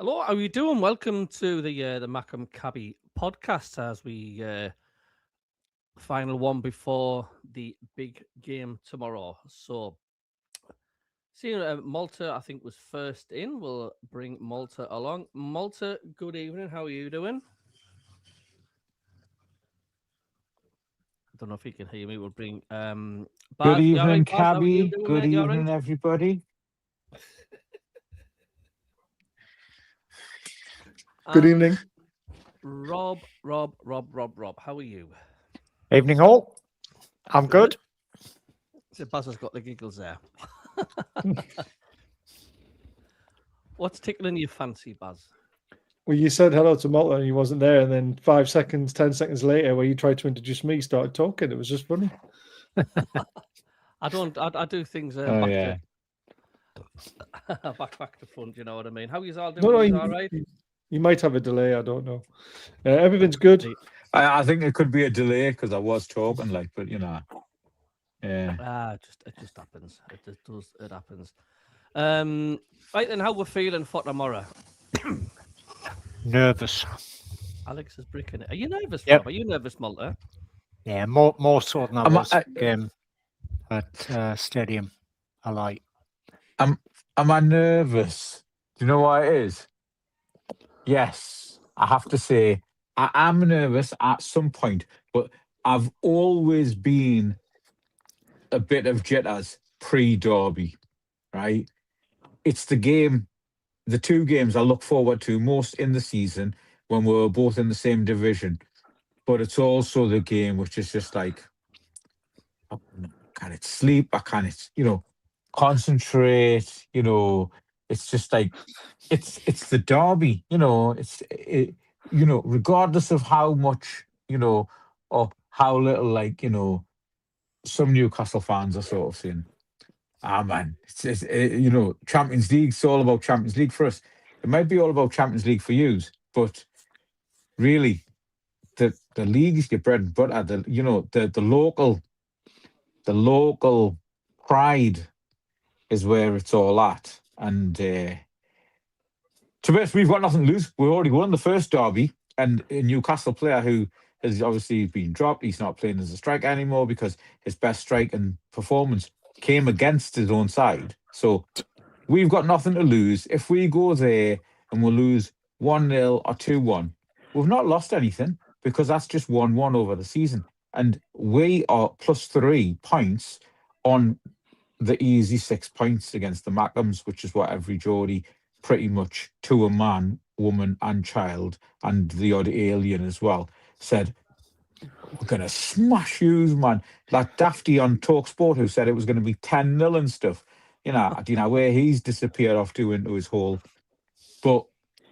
Hello, how are you doing? Welcome to the Macam Cabby podcast as we final one before the big game tomorrow. So, seeing Malta, I think was first in. We'll bring Malta along. Malta, good evening. How are you doing? I don't know if you can hear me. We'll bring Good Baz. You all right, evening, Baz? How are you Cabby. doing, Good mate? You all right? evening, everybody. Good And evening. Rob. How are you? Evening all. I'm good. So Baz has got the giggles there. What's tickling your fancy, Baz? Well, you said hello to Malta and he wasn't there, and then 5 seconds, 10 seconds later, where you tried to introduce me, you started talking. It was just funny. I don't. I do things Oh, back yeah. to back to front. You know what I mean? How you all No, doing? no, You all right? you might have a delay. I don't know. Everything's good. I think it could be a delay because I was talking, but yeah. It just happens. It just does. It happens. Right then, how we're feeling for tomorrow? Nervous. Alex is bricking it. Are you nervous, Yep. Rob? Are you nervous, Malta? Yeah, more so than I Am was I- game at Stadium. I like. Am I nervous? Do you know what it is? Yes, I have to say I am nervous at some point, but I've always been a bit of jitters pre-Derby, right? It's the two games I look forward to most in the season when we're both in the same division. But it's also the game which is just like, I can't sleep, I can't, concentrate, it's just like, it's the derby, regardless of how much, or how little, some Newcastle fans are sort of saying, man, Champions League, it's all about Champions League for us. It might be all about Champions League for you, but really, the league is your bread and butter. The local pride is where it's all at. And to be honest, we've got nothing to lose. We already won the first derby, and a Newcastle player who has obviously been dropped. He's not playing as a striker anymore because his best strike and performance came against his own side. So we've got nothing to lose. If we go there and we lose 1-0 or 2-1, we've not lost anything because that's just 1-1 over the season. And we are plus 3 points on the easy 6 points against the Mackhams, which is what every Geordie pretty much to a man, woman, and child, and the odd alien as well, said, we're going to smash you, man. Like Dafty on TalkSport, who said it was going to be 10-0 and stuff. Where he's disappeared off to into his hole. But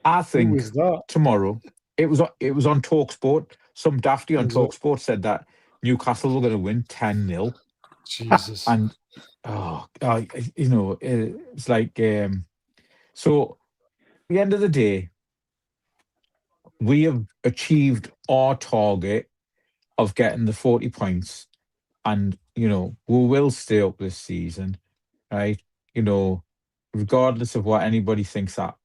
I Who think was that? tomorrow, it was on TalkSport. Some Dafty on Was it? TalkSport said that Newcastle were going to win 10-0. Jesus. And it's like so at the end of the day, we have achieved our target of getting the 40 points, and we will stay up this season, right? Regardless of what anybody thinks that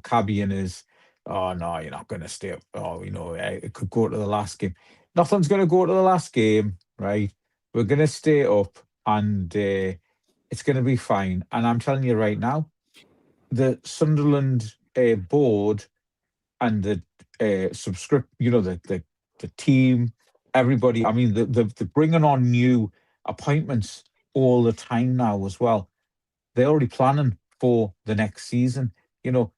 Cabby is, oh no, you're not going to stay up. Oh, it could go to the last game. Nothing's going to go to the last game, right? We're going to stay up, and it's going to be fine. And I'm telling you right now, the Sunderland board and the the team, everybody. I mean, the bringing on new appointments all the time now as well. They're already planning for the next season.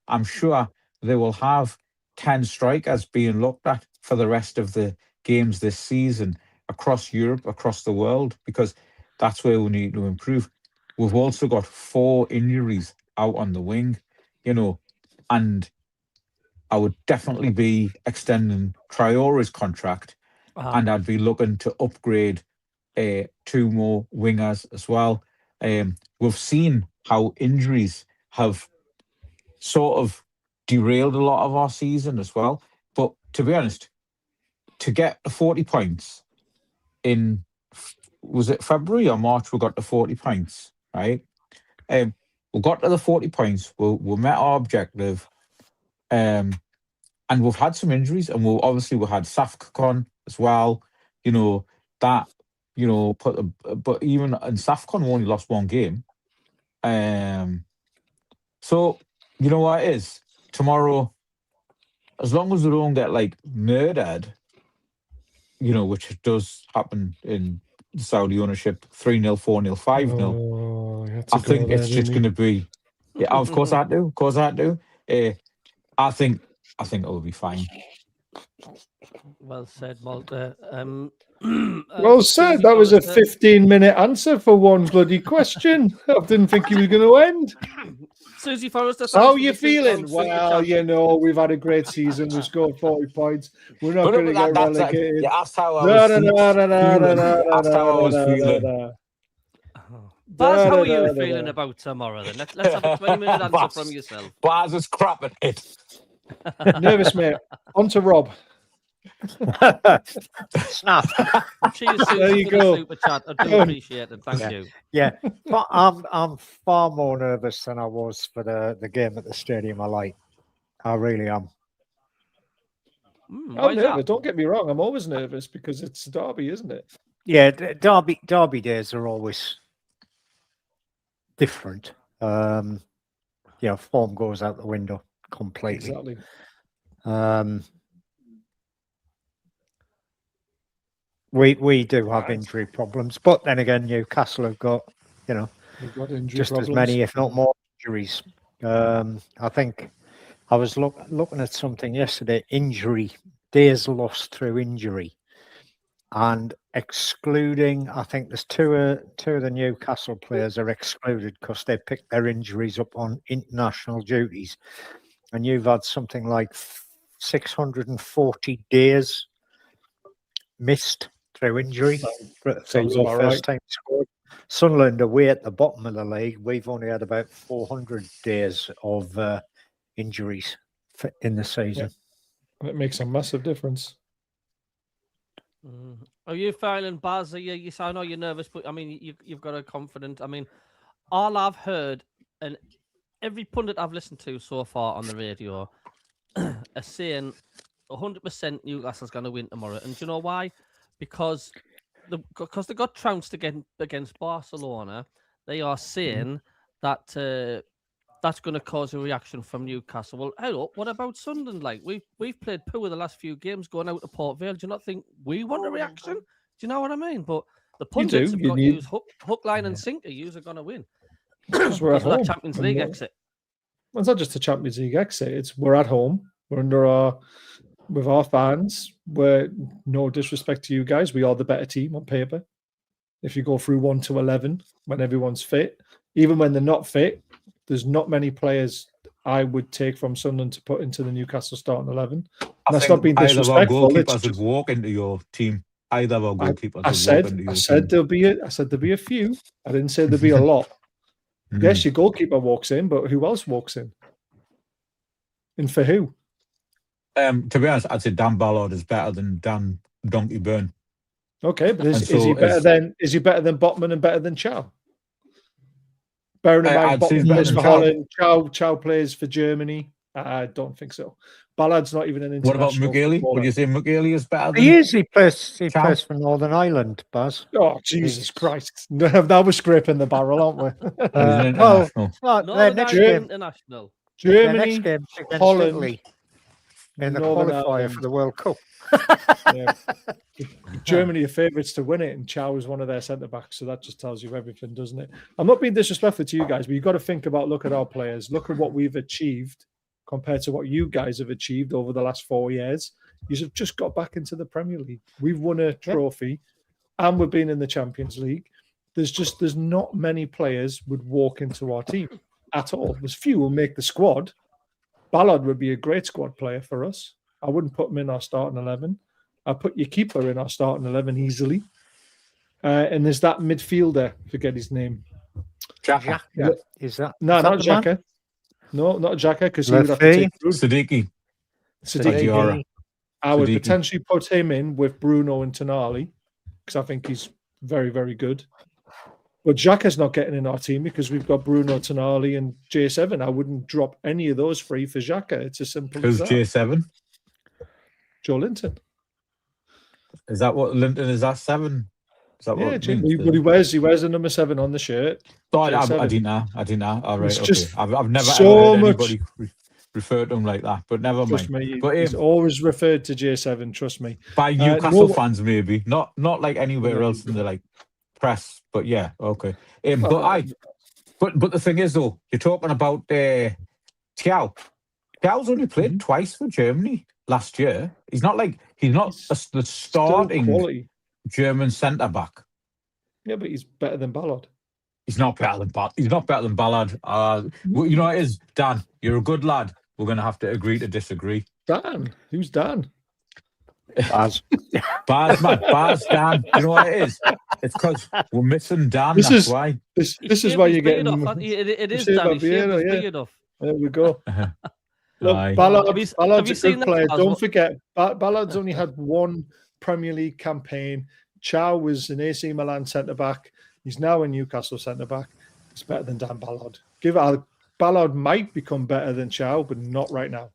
I'm sure they will have 10 strikers being looked at for the rest of the games this season across Europe, across the world, because that's where we need to improve. We've also got 4 injuries out on the wing, and I would definitely be extending Traore's contract, and I'd be looking to upgrade 2 more wingers as well. We've seen how injuries have sort of derailed a lot of our season as well. But to be honest, to get the 40 points in, was it February or March we got the 40 points, right? We got to the 40 points. We met our objective. And we've had some injuries, and we had Safcon as well. But even in Safcon, we only lost one game. So you know what it is tomorrow. As long as we don't get murdered, which does happen in Saudi ownership, 3-0, 4-0, 5-0. I think it's just going to be. Yeah, of course I do. Of course I do. I think it will be fine. Well said, Malta. Well said. That was a 15-minute answer for one bloody question. I didn't think he was going to end. Susie Forrester. How are you feeling? Well, we've had a great season. We scored 40 points. We're not going to get relegated. That's how I was feeling. That's how I was feeling. Baz, how are you feeling about tomorrow then? Let's have a 20-minute answer from yourself. Baz is crap at it. Nervous, mate. On to Rob. Snap. Cheers, Susie, there you for go. the super chat. I do appreciate it. Thank you. Yeah, but I'm far more nervous than I was for the game at the stadium. I really am. I'm nervous. Don't get me wrong. I'm always nervous because it's Derby, isn't it? Yeah, Derby days are always different. Form goes out the window completely. Exactly. We do have injury problems, but then again, Newcastle have got just problems. as many, if not more, injuries. I think I was looking at something yesterday. Injury days lost through injury, and excluding, I think there's two of the Newcastle players are excluded because they picked their injuries up on international duties, and you've had something like 640 days missed through injury for your first time scored. Sunderland away at the bottom of the league. We've only had about 400 days of injuries in the season. Yeah. It makes a massive difference. Are you feeling, Baz? I know you're nervous, but I mean, you've got a confident. I mean, all I've heard and every pundit I've listened to so far on the radio are saying 100% Newcastle's going to win tomorrow. And do you know why? Because they got trounced against Barcelona. They are saying that that's going to cause a reaction from Newcastle. Well, hello, what about Sunderland? We've played poor the last few games going out to Port Vale. Do you not think we want a reaction? Do you know what I mean? But the pundits have got to use hook, line, and sinker. You're going to win. Because we're at home. Champions League exit. Well, it's not just a Champions League exit. It's we're at home. We're with our fans. We're no disrespect to you guys. We are the better team on paper. If you go through 1 to 11 when everyone's fit, even when they're not fit, there's not many players I would take from Sunderland to put into the Newcastle starting 11. That's not being disrespectful. Goalkeepers would walk into your team. Either of our goalkeepers. I said there'll be a few. I didn't say there'll be a lot. Yes, your goalkeeper walks in, but who else walks in? And for who? To be honest, I'd say Dan Ballard is better than Dan Donkey Byrne. Okay, but is he better than Botman and better than Chow? Bearing in mind, Botman plays for Holland, Chow plays for Germany. I don't think so. Ballard's not even an international. What about McGeely? Would you say McGeely is better than He plays for Northern Ireland, Baz. Oh, Jesus Christ. Now we're scraping the barrel, aren't we? Their next game, international. Germany, Holland, Italy in the qualifier for the World Cup. Yeah. Germany are favourites to win it, and Chow is one of their centre backs, so that just tells you everything, doesn't it? I'm not being disrespectful to you guys, but you've got to think about, look at our players, look at what we've achieved compared to what you guys have achieved over the last 4 years. You've just got back into the Premier League. We've won a trophy, and we've been in the Champions League. There's not many players would walk into our team at all. There's few who make the squad. Ballard would be a great squad player for us. I wouldn't put him in our starting 11. I'd put your keeper in our starting 11 easily. And there's that midfielder, forget his name. Xhaka. Is that? No, not Xhaka. No, not Xhaka, because he would have to take Siddiqui. I would potentially put him in with Bruno and Tonali, because I think he's very, very good. But Xhaka's not getting in our team because we've got Bruno Tonali and J7. I wouldn't drop any of those free for Xhaka. It's as simple Who's as that. J7? Joe Linton. Is that what Linton is? That 7? Is that Yeah, what? but he wears the number 7 on the shirt. Oh, I J7. didn't know. I didn't know. All right, It's okay. just I've never so ever heard much- anybody refer to him like that. But never Trust mind. me, But he's always referred to J7. Trust me. by Newcastle no- fans, maybe not like anywhere No. else in the like press. But yeah, okay. But the thing is though, you're talking about Thiaw. Thiaw's only played twice for Germany last year. He's not the starting quality. German centre back. Yeah, but he's better than Ballard. He's not better than Ballard. You know what it is, Dan. You're a good lad. We're going to have to agree to disagree. Dan, who's Dan? Baz. Baz, man. Baz, Dan. You know what it is? It's because we're missing Dan. This That's is- why. This is why you're getting. It is shaved Danny. my beard, Shaved his yeah. beard off. There we go. Look, Aye. Ballard's have you a seen good that, player. Baz? Don't forget, Ballard's only had one Premier League campaign. Chow was an AC Milan centre back. He's now a Newcastle centre back. He's better than Dan Ballard. Ballard might become better than Chow, but not right now.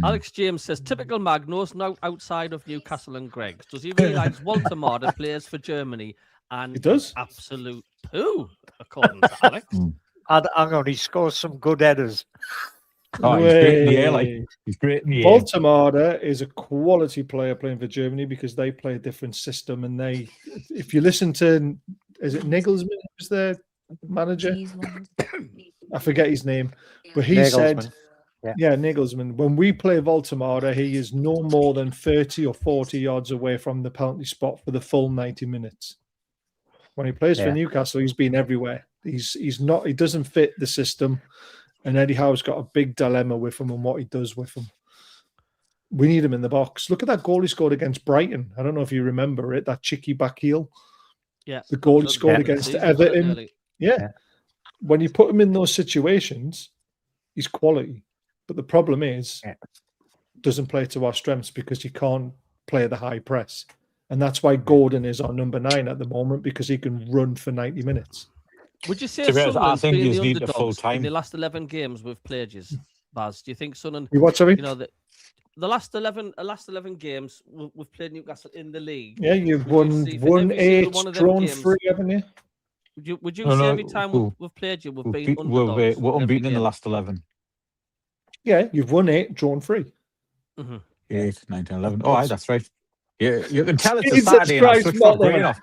Alex James says, typical Magnus, now outside of Newcastle and Greggs. Does he realise Walter Marder plays for Germany? And He does. Absolute poo, according to Alex. And hang on, he scores some good headers. Oh, he's great in the air. Like, he's great in the air. Baltimore is a quality player playing for Germany because they play a different system. And if you listen to, is it Nagelsmann who's their manager? I forget his name, but he said, Nagelsmann, when we play Baltimore, he is no more than 30 or 40 yards away from the penalty spot for the full 90 minutes. When he plays for Newcastle, he's been everywhere. He doesn't fit the system. And Eddie Howe's got a big dilemma with him and what he does with him. We need him in the box. Look at that goal he scored against Brighton. I don't know if you remember it, that cheeky back heel. Yeah. The goal he scored against Everton. Yeah. When you put him in those situations, he's quality. But the problem is, doesn't play to our strengths because he can't play the high press. And that's why Gordon is our number 9 at the moment, because he can run for 90 minutes. Would you say Sunderland's I think been the need a underdogs full time. in the last 11 games we've played, Baz? Do you think Sunderland? You what, sorry? You know, the last 11 we've played Newcastle in the league. Yeah, you've won 8, drawn 3, haven't you? Would you say every time we've played you, we've been underdogs? We're unbeaten in the last 11. Yeah, you've won 8, drawn 3. 8, 9, 10, 11. Oh, that's right. Yeah, you can tell it's a Jesus Saturday. And I've Christ, switched my brain Mother. off.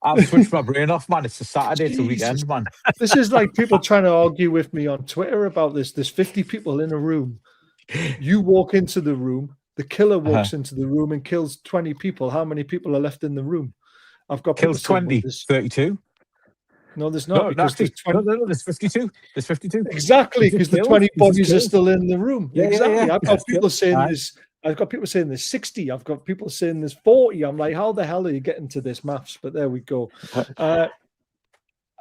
I've switched my brain off, man. It's a Saturday. It's a weekend, man. This is like people trying to argue with me on Twitter about this. There's 50 people in a room. You walk into the room. The killer walks into the room and kills 20 people. How many people are left in the room? I've got Kills people saying, 20, 32. No, there's not. Because there's 20. No, there's 52. There's 52. Exactly, because the 20 bodies are still in the room. Yeah, exactly. yeah. I've got people saying this. I've got people saying there's 60. I've got people saying there's 40. I'm like, how the hell are you getting to this maths? But there we go.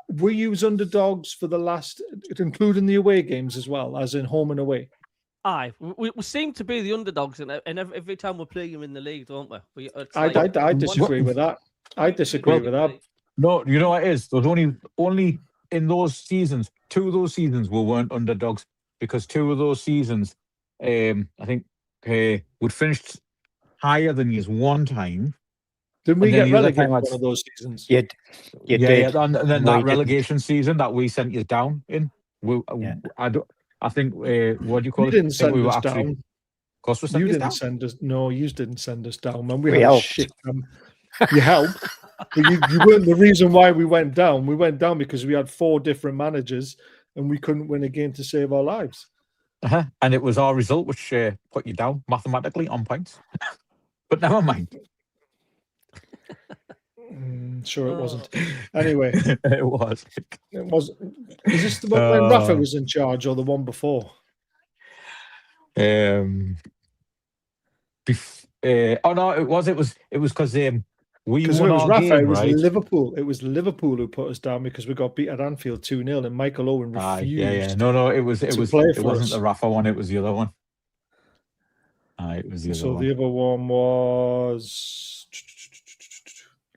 We use underdogs for the last, including the away games as well, as in home and away. Aye, we seem to be the underdogs, and every time we play you in the league, don't we? I disagree with that. I disagree with that. No, you know what it is? There's only in those seasons, 2 of those seasons we weren't underdogs, because 2 of those seasons, I think, we'd finished higher than you one time. Didn't we get the other relegated time one of those seasons? You did. And then that We relegation season that we sent you down in, I think what do you call it? You didn't I think send us down. Of course, we sent You you didn't down. send us. No, you didn't send us down, man. We We had a helped. shit. You helped, but you weren't the reason why we went down. We went down because we had 4 different managers and we couldn't win a game to save our lives. And it was our result which put you down mathematically on points. But never mind. Sure, it wasn't. Anyway, It was. it was. Is this the one when Rafa was in charge or the one before? Oh no, it was because we Because it won was our Rafa, game, it was right? Liverpool. It was Liverpool who put us down because we got beat at Anfield 2-0 and Michael Owen refused. Yeah. No, it wasn't us. the Rafa one, it was the other one. It was the other So one. the other one was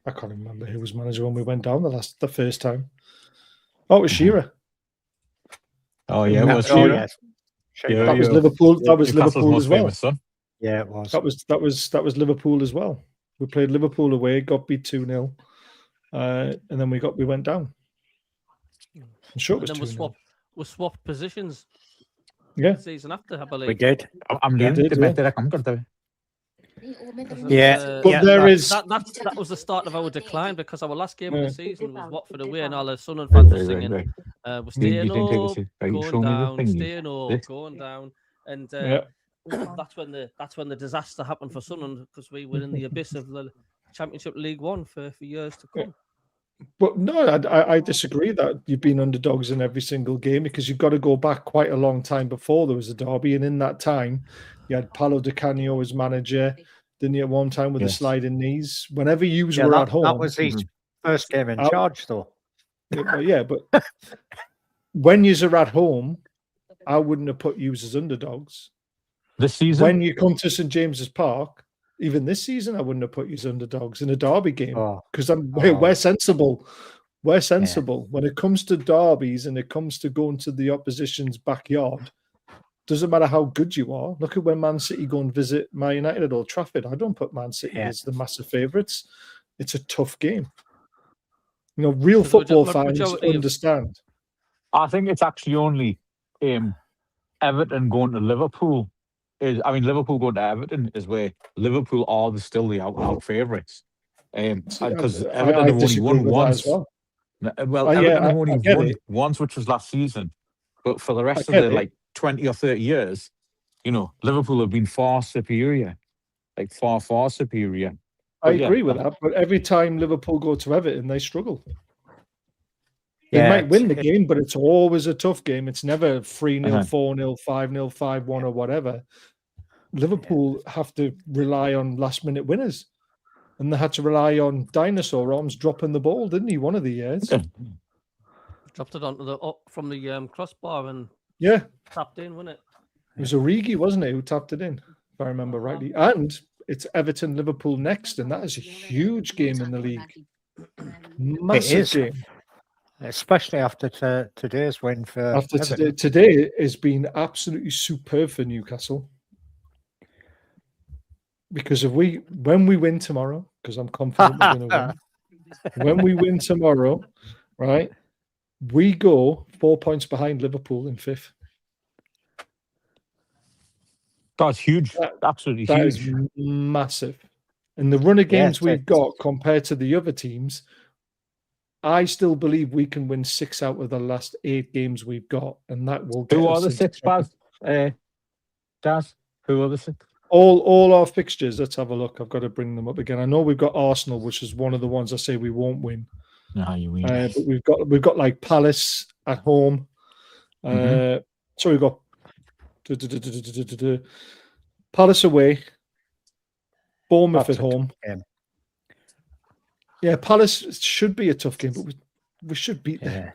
I can't remember who was manager when we went down the first time. Oh, it was Shearer. Oh yeah, well, Oh, Shearer. yes. Yeah, That was yeah. Liverpool. That was Newcastle's Liverpool most as well. famous son. Yeah, it was. That was Liverpool as well. We played Liverpool away, got beat 2-0, and then we went down. I'm sure it was And then 2-0. we swapped positions. Yeah, The season after, I believe. We did. I'm Yeah, doing did, the yeah. better. I'm going to. Yeah, but yeah, there is That was the start of our decline because our last game of Yeah. the season was Watford away, and all the Sunderland fans were singing, Right. "We're You staying didn't take up, it. Right, going show me the down, thingy. staying up, This. going down," and Yeah. that's when the disaster happened for Sunderland because we were in the abyss of the Championship League One for years to come. But no, I disagree that you've been underdogs in every single game because you've got to go back quite a long time before there was a derby, and in that time, you had Paolo Di Canio as manager. Didn't you at one time with the Yes. sliding knees? Whenever you Yeah, were that, at home, that was his first game in charge, though. but when you're at home, I wouldn't have put you as underdogs. This season, When you come to St James's Park, even this season, I wouldn't have put you as underdogs in a derby game because we're sensible. We're sensible when it comes to derbies and it comes to going to the opposition's backyard. Doesn't matter how good you are. Look at when Man City go and visit Man United at Old Trafford. I don't put Man City as the massive favourites. It's a tough game. You know, real So the football fans majority of- understand. I think it's actually only Everton going to Liverpool. Liverpool going to Everton is where Liverpool are still the out favourites. Because I Everton have only disagree won with that once. as well. Well, Yeah, Everton have I only get won it. once, which was last season. But for the rest of get the it. like 20 or 30 years, you know, Liverpool have been far superior. Like far superior. I But yeah, agree with that, but every time Liverpool go to Everton, they struggle. They Yeah, might win the it's- game, but it's always a tough game. It's never 3-0, Uh-huh. 4-0, 5-0, 5-1 or whatever. Liverpool have to rely on last-minute winners. And they had to rely on Dinosaur Arms dropping the ball, didn't he, one of the years? Dropped it onto up from the crossbar and Yeah. tapped in, wasn't it? It was Origi, wasn't it, who tapped it in, if I remember rightly. And it's Everton-Liverpool next, and that is a huge game in the league. Massive is. game. Especially after today's win for After Everton. today has been absolutely superb for Newcastle. Because when we win tomorrow, because I'm confident we're going to win. When we win tomorrow, right, we go 4 points behind Liverpool in fifth. That's huge. Absolutely That huge. is massive. And the run of games we've got compared to the other teams, I still believe we can win 6 out of the last 8 games we've got, and that will get Who us are the into 6, Baz? Daz? Who are the 6? all our fixtures. Let's have a look. I've got to bring them up again. I know we've got Arsenal, which is one of the ones I say we won't win. No, you win. But we've got like Palace at home. So we've got Palace away, Bournemouth at home. Yeah, Palace should be a tough game, but we should beat them.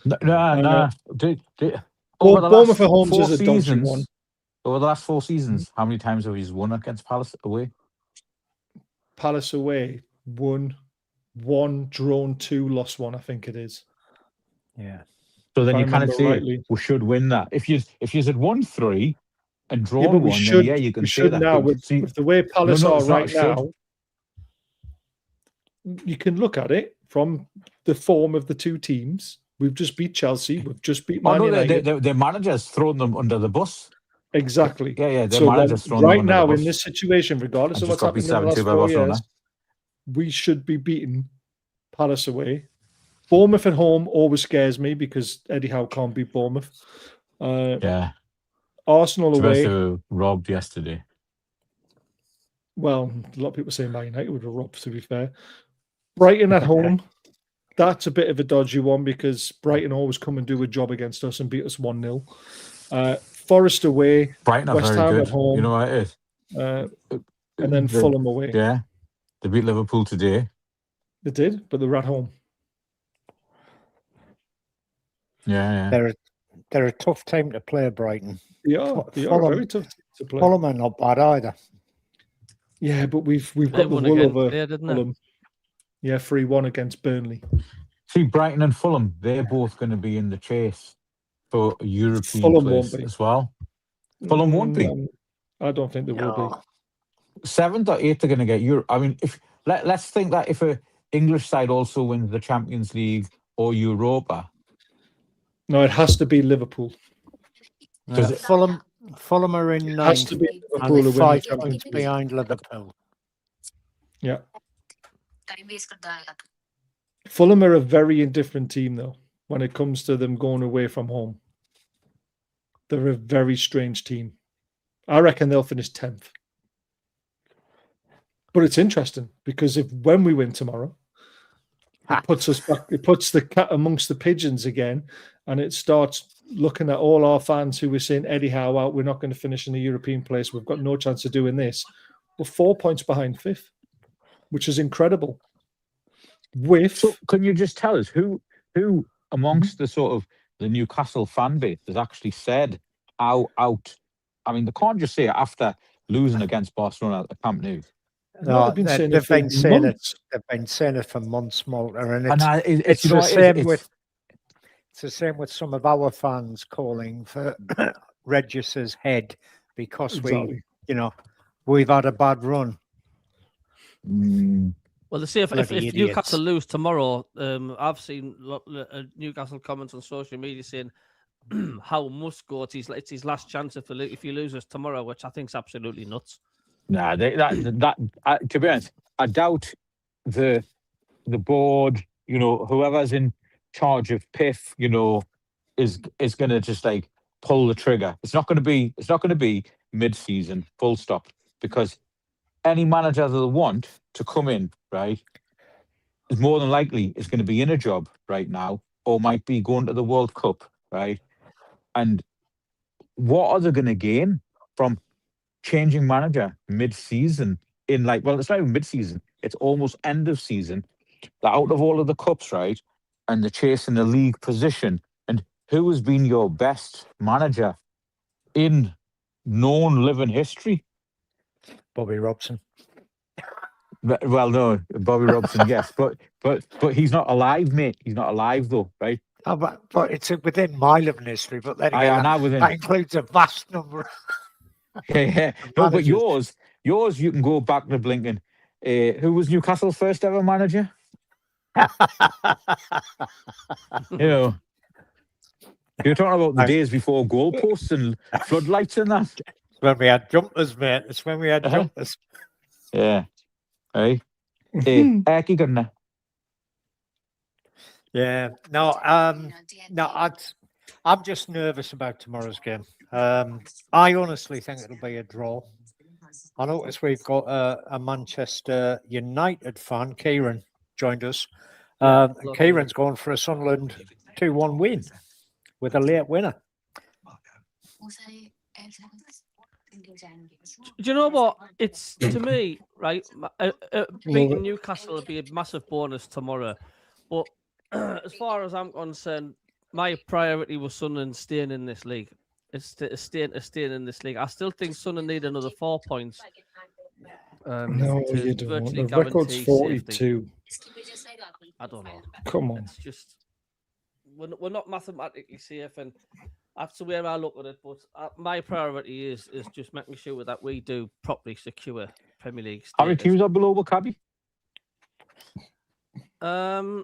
No. Bournemouth at home is a dodgy one. Over the last 4 seasons, how many times have you won against Palace away? Palace away, won 1, drawn 2, lost 1, I think it is. Yeah. So then If I you kind of remember say rightly. we should win that. If you had won 3 and drawn Yeah, but we 1, should. then you can We say should that. now But see, with the way Palace are it's not right a should. now. You can look at it from the form of the two teams. We've just beat Chelsea. We've just beat Man United. Their manager's thrown them under the bus. Exactly. Yeah. Their So manager's thrown them right under now, the bus. in this situation, regardless of And what's just got happening in the beat last 7-2 by 4 years, Barcelona. we should be beating Palace away. Bournemouth at home always scares me because Eddie Howe can't beat Bournemouth. Yeah. Arsenal away. They were robbed yesterday. Well, a lot of people say Man United would have robbed, to be fair. Brighton at home. That's a bit of a dodgy one because Brighton always come and do a job against us and beat us 1-0. Forest away. Brighton are West very Ham good. at home. You know what it is? And then Fulham away. Yeah. They beat Liverpool today. They did, but they were at home. Yeah. They're a tough team to play, Brighton. They are very tough to play. Fulham are not bad either. Yeah, but we've They got the won wool again over today, didn't they? Fulham. Yeah, 3-1 against Burnley. See, Brighton and Fulham, they're both going to be in the chase for a European Fulham won't place be. as well. Fulham won't be. I don't think they will be. 7th or 8th are going to get Europe. I mean, if let's think that if a English side also wins the Champions League or Europa, No, it has to be Liverpool. Does it- Fulham are in It has ninth to be and Liverpool who they're win the 5 Champions points League. behind Liverpool. Yeah. Fulham are a very indifferent team, though, when it comes to them going away from home. They're a very strange team. I reckon they'll finish 10th. But it's interesting because when we win tomorrow, it puts us back, it puts the cat amongst the pigeons again, and it starts looking at all our fans who were saying, Eddie Howe out, we're not going to finish in the European place. We've got no chance of doing this. We're 4 points behind 5th, which is incredible. so can you just tell us who amongst the sort of the Newcastle fan base has actually said how out? I mean, they can't just say it after losing against Barcelona at the Camp Nou. No, they've been saying it for months. They've been saying it for months, Malta, and And it's you know the what it is? same It's- with it's the same with some of our fans calling for Regis's head because Exactly. we've had a bad run. Mm, Well, they say if Bloody idiots. Newcastle lose tomorrow, I've seen Newcastle comments on social media saying how must go. It's his last chance if he loses tomorrow, which I think is absolutely nuts. nah, to be honest, I doubt the board, whoever's in charge of PIF, is going to just like pull the trigger. It's not going to be mid-season, full stop, because any manager that they want to come in, right, is more than likely is going to be in a job right now or might be going to the World Cup, right? And what are they going to gain from changing manager mid-season it's not even mid-season, it's almost end of season. That out of all of the cups, right, and the chasing the league position, and who has been your best manager in known living history? Bobby Robson. Well, no, Bobby Robson, yes, but he's not alive, mate. He's not alive though, right? Oh, but it's within my living history. But then again, within. that includes a vast number. Yeah. No, but managers. yours, you can go back to blinking. Who was Newcastle's first ever manager? You're talking about the days before goalposts and floodlights and that. It's when we had jumpers, mate. It's when we had jumpers. Yeah. Right. Eki gonna. Yeah. No. I'm just nervous about tomorrow's game. I honestly think it'll be a draw. I notice we've got a Manchester United fan, Kieran, joined us. Kieran's going for a Sunderland 2-1 win with a late winner. Do you know what? It's to me, right? Beating Newcastle would be a massive bonus tomorrow. But as far as I'm concerned, my priority was Sunderland staying in this league. It's staying in this league. I still think Sunderland need another 4 points. No, to you don't. virtually The record's guarantee 42. safety. I don't know. Come on. It's just we're not mathematically safe, and that's the way I look at it. But my priority is just making sure that we do properly secure Premier League status. How many teams are below Maccabi? I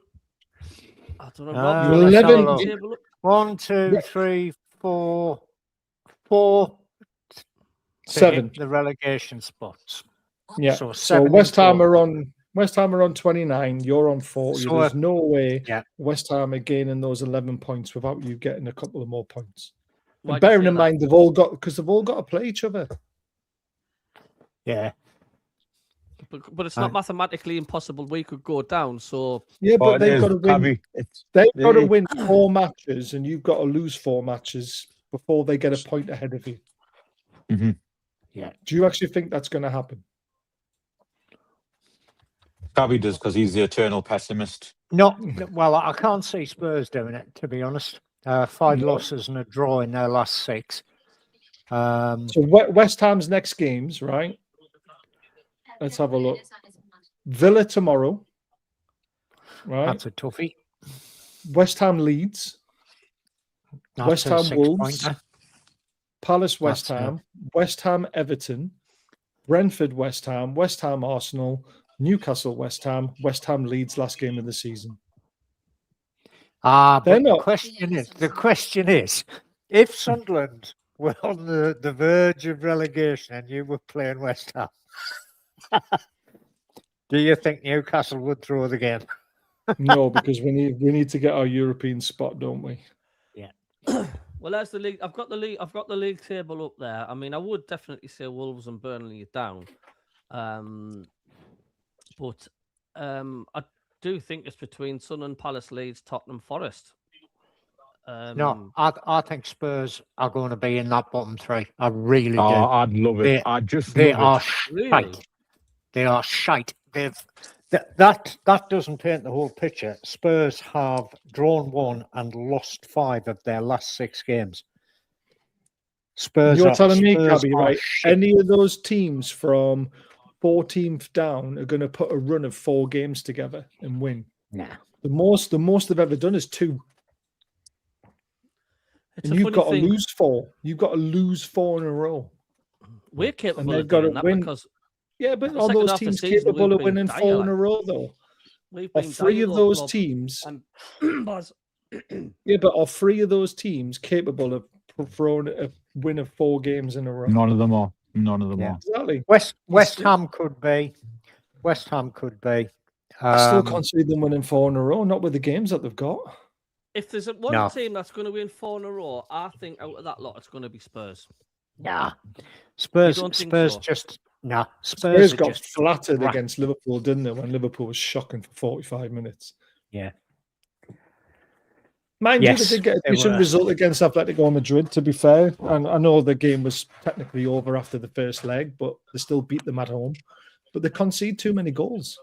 don't know. Uh, Rob, let's have a 11. look. 1, 2, 3, 4, 4. 7. The relegation spots. Yeah. So So 7 West Ham in are on 29. You're on 40. So, There's no way yeah. West Ham are gaining those 11 points without you getting a couple of more points. Why'd And you bearing say in that? mind they've all got to play each other. Yeah. But it's not mathematically impossible. We could go down. So Yeah, but they've got to win. Cabby. They've got to win 4 matches, and you've got to lose 4 matches before they get a point ahead of you. Mm-hmm. Yeah. Do you actually think that's going to happen? Cabby does because he's the eternal pessimist. No, well, I can't see Spurs doing it, to be honest. 5 losses and a draw in their last 6. So West Ham's next games, right? Let's have a look. Villa tomorrow, right? That's a toughie. West Ham Leeds, That's West a Ham 6 Wolves, pointer. Palace West That's Ham, West Ham Everton, Brentford West Ham Arsenal, Newcastle West Ham Leeds last game of the season. But They're the not. question is, if Sunderland were on the verge of relegation and you were playing West Ham, do you think Newcastle would throw the game? No, because we need to get our European spot, don't we? Yeah. Well, that's the league. I've got the league table up there. I mean, I would definitely say Wolves and Burnley are down, but I do think it's between Sunderland, Palace, Leeds, Tottenham, Forest. No, I think Spurs are going to be in that bottom 3. I really do. I'd love it. I'd just They love are it. Really? shite. They are shite. That doesn't paint the whole picture. Spurs have drawn 1 and lost 5 of their last 6 games. You're telling me, Spurs Cabby, are right? shit. Any of those teams from 14th down are going to put a run of 4 games together and win. Nah. The most they've ever done is 2. It's And a you've funny got thing. to lose 4. You've got to lose 4 in a row. We're capable they've of got doing to that win. because Yeah, but the are second those half of the teams season, capable we've of been winning dire, 4 in like. a row, though? we've Are been 3 of dire, those Bob. teams? Baz, Yeah, but are 3 of those teams capable of throwing a win of 4 games in a row? None of them are. None of them Yeah. are. Exactly. West Ham could be. West Ham could be. I still can't see them winning 4 in a row, not with the games that they've got. if there's one No. team that's going to win 4 in a row, I think out of that lot, it's going to be Spurs. Nah. Spurs. You don't think Spurs so? just. Nah. Spurs Spurs are got just flattered crap. against Liverpool, didn't they? When Liverpool was shocking for 45 minutes. Yeah. Mind Yes, you, they did get a they decent were. result against Atletico Madrid, to be fair. And I know the game was technically over after the first leg, but they still beat them at home. But they concede too many goals.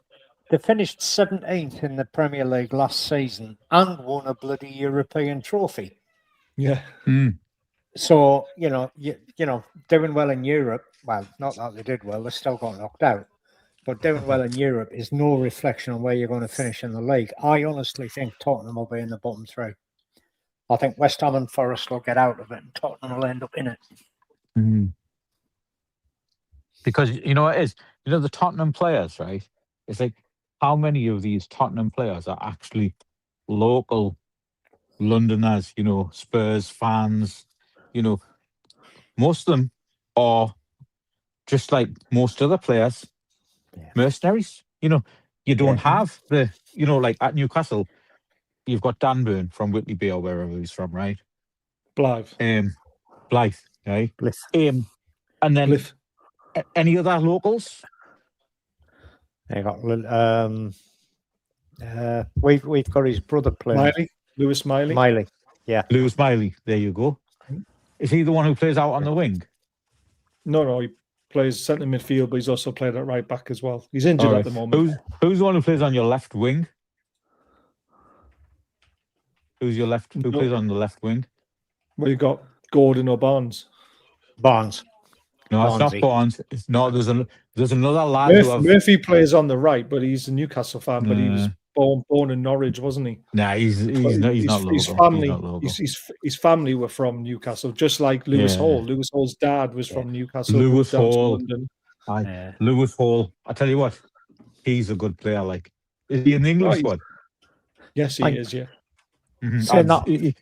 They finished 17th in the Premier League last season and won a bloody European trophy. Yeah. So you know, doing well in Europe. Well, not that they did well; they still got knocked out. But doing well in Europe is no reflection on where you're going to finish in the league. I honestly think Tottenham will be in the bottom 3. I think West Ham and Forest will get out of it, and Tottenham will end up in it. Because you know what it is? You know the Tottenham players, right? It's like how many of these Tottenham players are actually local Londoners, you know, Spurs fans, you know, most of them are just like most other players, mercenaries. You know, you don't have the, you know, like at Newcastle, you've got Dan Burn from Whitley Bay or wherever he's from, right? Blythe, right? Bliss. And then Blythe. Any other locals? They got we've got his brother playing. Lewis Miley. Miley. Yeah. Lewis Miley. There you go. Is he the one who plays out on the wing? No, he plays centre midfield, but he's also played at right back as well. He's injured at the moment. Who's the one who plays on your left wing? Who plays on the left wing? Well, you got Gordon or Barnes. Barnes. No, it's not Barnesy. Barnes. It's not. There's another lad Murphy plays on the right, but he's a Newcastle fan. But he was born in Norwich, wasn't he? Nah, he's not local. His family, He's not local. his family were from Newcastle, just like Lewis Hall. Lewis Hall's dad was from Newcastle. Lewis down to Hall. London. Lewis Hall. I tell you what, he's a good player. Like, is he in the England squad? Yes, he is. Yeah. Saying that,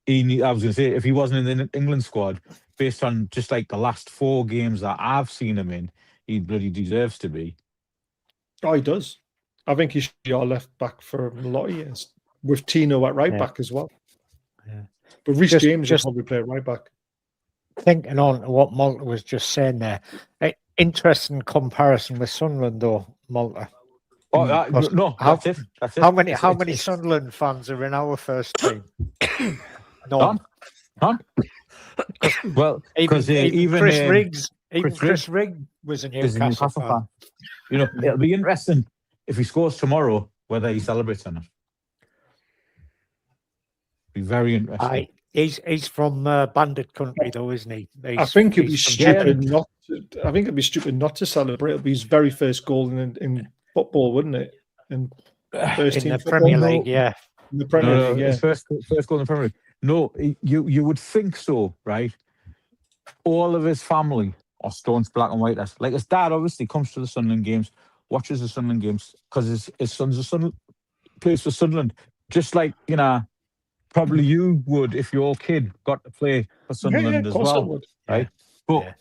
I was going to say, if he wasn't in the England squad, based on just like the last 4 games that I've seen him in, he bloody deserves to be. Oh, he does. I think he should be our left back for a lot of years, with Tino at right back as well. Yeah. But Rhys James will probably play at right back. Thinking on what Malta was just saying there, interesting comparison with Sunderland, though, Malta. Oh no, that's it. That's it. How many Sunderland fans are in our first team? None. Well, because even Chris Riggs, Chris Riggs was a Newcastle fan. You know, it'll be interesting if he scores tomorrow, whether he celebrates or not. Be very interesting. He's from Bandit country, though, isn't he? I think it'd be stupid not. It'd be stupid not to celebrate. It'd be his very first goal in football, wouldn't it? And First in team the football, Premier no. League, yeah. in the Premier No, League, yeah. his first goal in the Premier League. No, you would think so, right? All of his family are staunch black and white. Like his dad obviously comes to the Sunderland games, watches the Sunderland games because his son's a Sunderland, plays for Sunderland. Just like, probably you would if your kid got to play for Sunderland of as course I well, would. right? But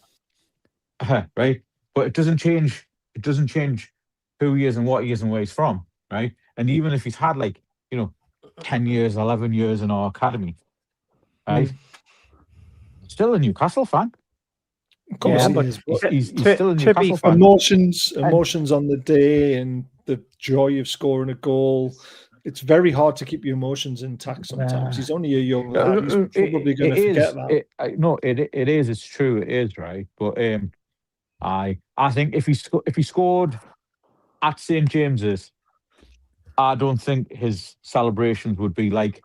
right, but it doesn't change. It doesn't change who he is and what he is and where he's from, right? And even if he's had 10 years, 11 years in our academy, right? Still a Newcastle fan. Of course Yeah, he but is. He's But still a to be Newcastle fan. emotions on the day and the joy of scoring a goal. It's very hard to keep your emotions intact sometimes. He's only a young lad. He's probably going to forget that. No, it is. It's true. It is, right? But I think if he scored at St James's, I don't think his celebrations would be like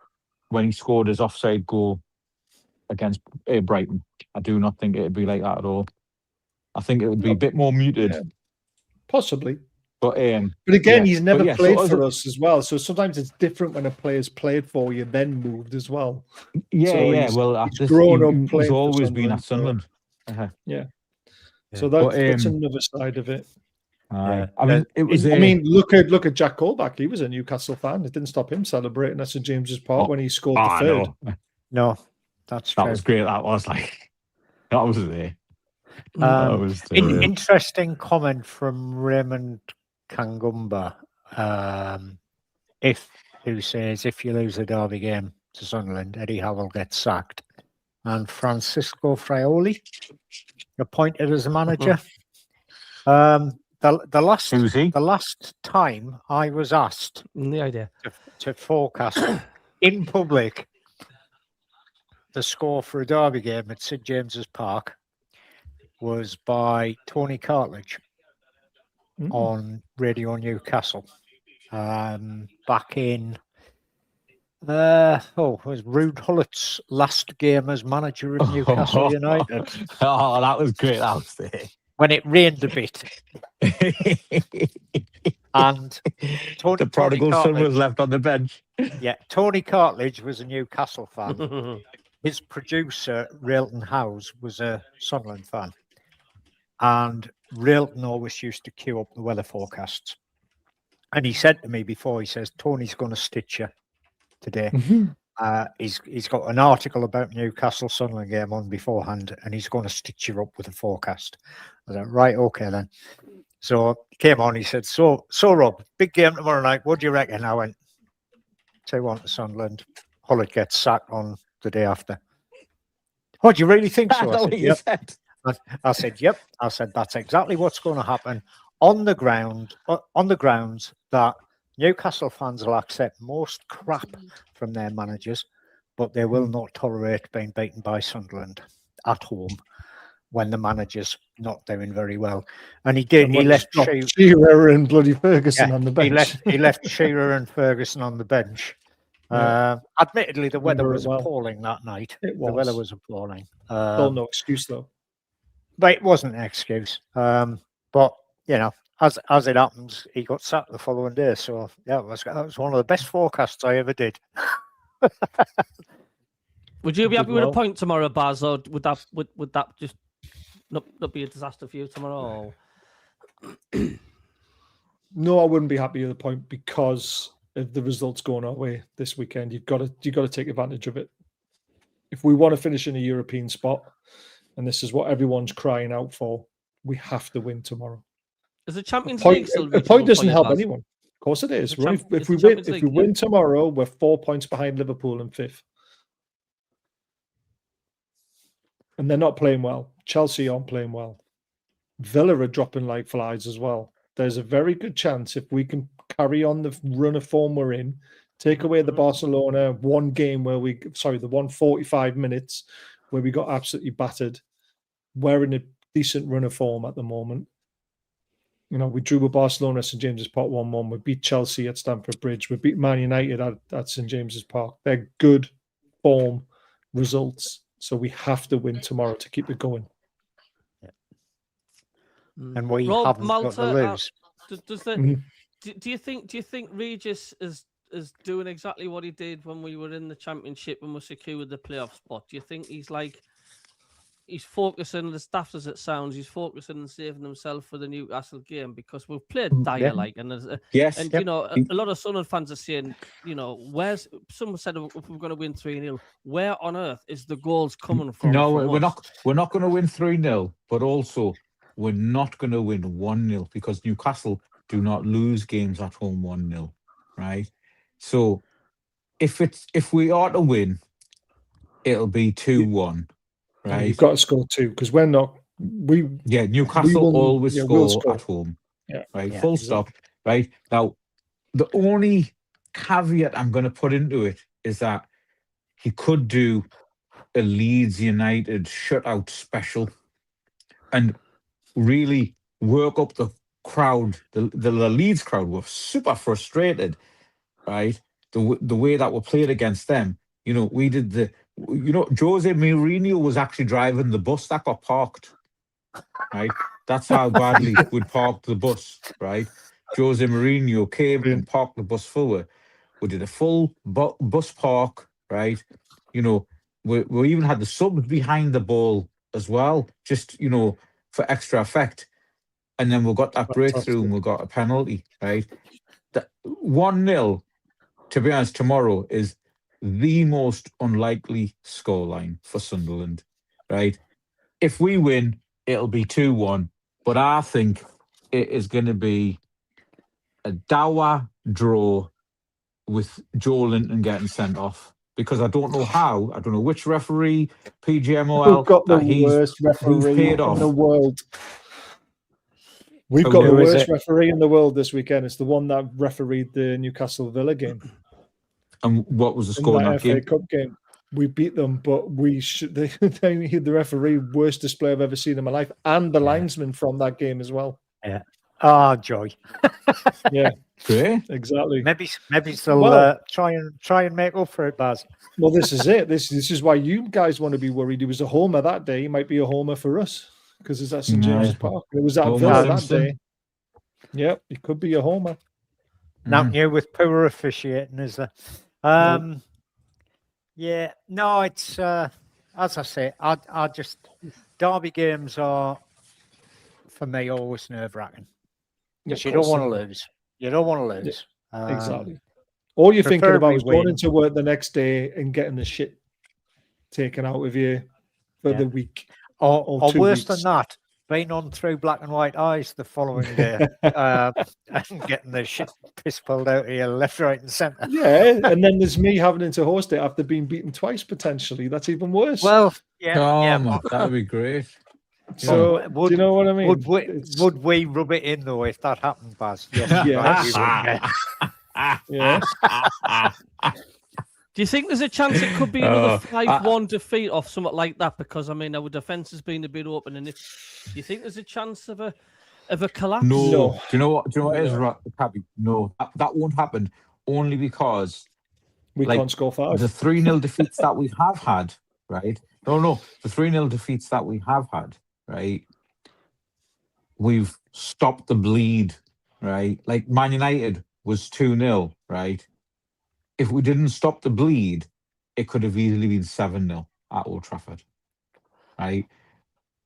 when he scored his offside goal against Brighton. I do not think it'd be like that at all. I think it would be a bit more muted. Yeah, possibly. But again, he's never played so for us as well. So sometimes it's different when a player's played for you, then moved as well. Yeah, so he's grown up playing. He's always for been at Sunderland. Sunderland. Yeah. So that's another side of it. I mean, it was. Look at Jack Colback. He was a Newcastle fan. It didn't stop him celebrating at St James's Park when he scored the third. No, that was great. That was that was there. That was interesting comment from Raymond Kangumba. Who says if you lose a derby game to Sunderland, Eddie Howell gets sacked, and Francisco Fraioli appointed as a manager. The last time I was asked to forecast in public the score for a derby game at St James's Park was by Tony Cartledge on Radio Newcastle back in it was Rude Hullett's last game as manager of Newcastle United. Oh, that was great. That was there. When it rained a bit. And the prodigal son was left on the bench. Yeah, Tony Cartledge was a Newcastle fan. His producer, Railton Howes, was a Sunderland fan. And Railton always used to queue up the weather forecasts. And he said to me before, he says, Tony's going to stitch you today. He's got an article about Newcastle Sunderland game on beforehand, and he's going to stitch you up with a forecast. I was like, right, okay then. So he came on, he said, so Rob, big game tomorrow night, what do you reckon? I went, 2-1 to Sunderland. Hullett gets sacked on the day after. Oh, do you really think so? I said, yep. I said, that's exactly what's going to happen on the grounds that Newcastle fans will accept most crap from their managers, but they will not tolerate being beaten by Sunderland at home when the manager's not doing very well. And he did. He left Shearer and bloody Ferguson on the bench. He left Shearer and Ferguson on the bench. Admittedly, the weather was appalling that night. The weather was appalling. No excuse though. But it wasn't an excuse. But as it happens, he got sacked the following day. So that was one of the best forecasts I ever did. Would you be happy with a point tomorrow, Baz, or would that just not be a disaster for you tomorrow? No, I wouldn't be happy with a point because of the results going our way this weekend. You've got to take advantage of it. If we want to finish in a European spot, and this is what everyone's crying out for, we have to win tomorrow. Is the Champions League still a point doesn't help anyone. Of course it is. If we win tomorrow, we're 4 points behind Liverpool in 5th. And they're not playing well. Chelsea aren't playing well. Villa are dropping like flies as well. There's a very good chance if we can carry on the run of form we're in, take away the Barcelona the 145 minutes where we got absolutely battered. We're in a decent run of form at the moment. We drew with Barcelona at St James's Park 1-1. We beat Chelsea at Stamford Bridge. We beat Man United at St James's Park. They're good form results. So we have to win tomorrow to keep it going. And we haven't got to lose. Does the Do you think Regis is doing exactly what he did when we were in the Championship and we secured the playoff spot? Do you think he's focusing, as daft as it sounds, he's focusing on saving himself for the Newcastle game, because we've played dire, like, and Yes. and you know, a lot of Sunderland fans are saying, you know, someone said if we're going to win 3-0, where on earth is the goals coming from? No, from we're us? not going to win 3-0, but also we're not going to win 1-0, because Newcastle do not lose games at home 1-0, right? So if we are to win, it'll be 2-1, right? You've got to score 2, because we're not. Newcastle always score at home. Yeah. Right. Yeah, Full stop. Right. Now, the only caveat I'm going to put into it is that he could do a Leeds United shutout special and really work up the crowd. The Leeds crowd were super frustrated, right? The way that we played against them. You know, we did Jose Mourinho was actually driving the bus that got parked, right? That's how badly we'd parked the bus, right? Jose Mourinho came and parked the bus forward. We did a full bus park, right? You know, we even had the subs behind the ball as well, just, you know, for extra effect. And then we got that breakthrough and we got a penalty, right? That 1-0, to be honest, tomorrow is the most unlikely scoreline for Sunderland, right? If we win, it'll be 2-1, but I think it is going to be a dour draw with Joe Linton getting sent off, because I don't know how. I don't know which referee, PGMOL, We've got the worst referee in the world. We've got the worst referee in the world this weekend. It's the one that refereed the Newcastle Villa game. And what was the score in that FA game? Cup game. We beat them, but the referee, worst display I've ever seen in my life, and the linesman from that game as well. Yeah. Ah, joy. Yeah. Great. Exactly. Maybe they'll try and make up for it, Baz. Well, this is it. This is why you guys want to be worried. He was a homer that day. He might be a homer for us, because it's at St James's Park. It was at Villa that day. Yep, he could be a homer. Not new with poor officiating, is there? Yeah, no, it's as I say, I just, derby games are for me always nerve-wracking, because you don't want to lose. You don't want to lose. Exactly. All you're thinking about is going into work the next day and getting the shit taken out of you for the week. Or worse than that, being on through black and white eyes the following day and getting the shit piss pulled out of you left, right, and centre. Yeah, and then there's me having to host it after being beaten twice potentially. That's even worse. Well, that would be great. So, do you know what I mean? Would we rub it in though if that happened, Baz? Yes. Yeah. Do you think there's a chance it could be another 5-1 defeat off something like that? Because I mean, our defence has been a bit open, and do you think there's a chance of a collapse? No. Do you know what? It is, Cabby? No, that won't happen. Only because we can't score 5. The 3-0 defeats that we have had, right? No, the 3-0 defeats that we have had, right? We've stopped the bleed, right? Like Man United was 2-0, right? If we didn't stop the bleed, it could have easily been 7-0 at Old Trafford, right?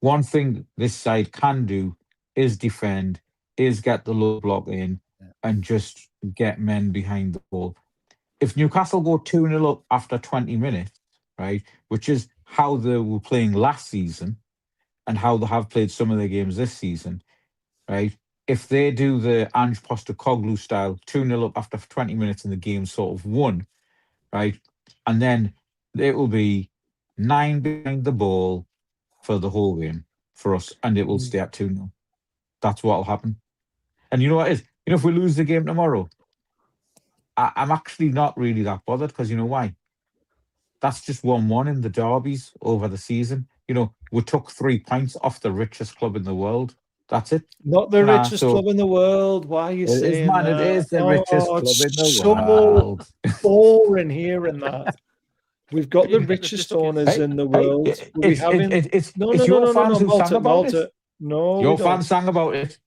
One thing this side can do is defend, is get the low block in, and just get men behind the ball. If Newcastle go 2-0 up after 20 minutes, right, which is how they were playing last season and how they have played some of their games this season, right? If they do the Ange Postecoglou style, 2-0 up after 20 minutes and the game sort of won, right? And then it will be 9 behind the ball for the whole game for us, and it will stay at 2-0. That's what will happen. And you know what it is? You know, if we lose the game tomorrow, I'm actually not really that bothered, because you know why? That's just 1-1 in the derbies over the season. You know, we took 3 points off the richest club in the world. That's it. Not the richest club in the world. Why are you saying that? It is the richest club in the world. Boring hearing that. We've got the richest owners in the world. It's your fans who sang about it. No, your fans sang about it.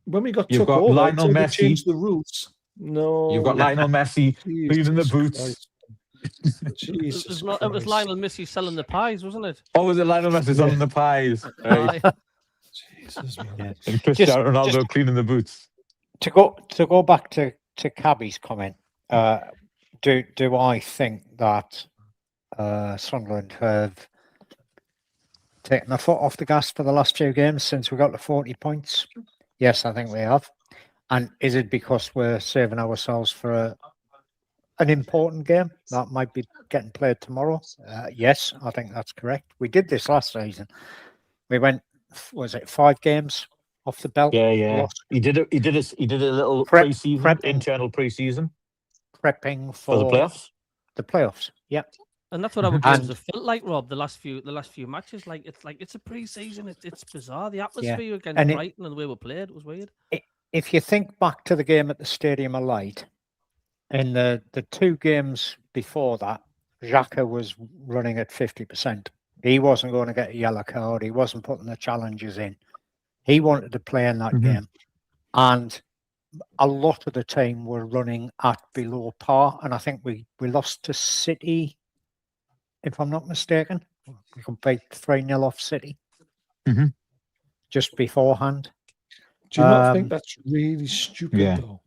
when we got You've took got over, Lionel until they Messi. changed the rules. No, You've got Lionel Messi cleaning the Jesus boots. Christ. It Jesus was, Christ. it was Lionel Messi selling the pies, wasn't it? Oh, was it Lionel Messi selling the pies? Right. Aye. Jesus, man. Yeah. And Cristiano Ronaldo just- cleaning the boots. To go back to Cabby's comment, do I think that Sunderland have taken the foot off the gas for the last few games since we got to 40 points? Yes, I think we have. And is it because we're saving ourselves for an important game that might be getting played tomorrow? Yes, I think that's correct. We did this last season. We went, was it 5 games off the belt? Yeah. Lost. He did a little Prep- pre-season, prepping. internal pre-season Prepping for the playoffs. The playoffs. Yep. And that's what our And- games have felt like, Rob. The last few matches, it's a pre-season. It's bizarre. The atmosphere against And Brighton and the way we played, it was weird. If you think back to the game at the Stadium of Light, in the 2 games before that, Xhaka was running at 50%. He wasn't going to get a yellow card. He wasn't putting the challenges in. He wanted to play in that game. And a lot of the team were running at below par. And I think we lost to City, if I'm not mistaken. We could beat 3-0 off City just beforehand. Do you not think that's really stupid, Yeah. though?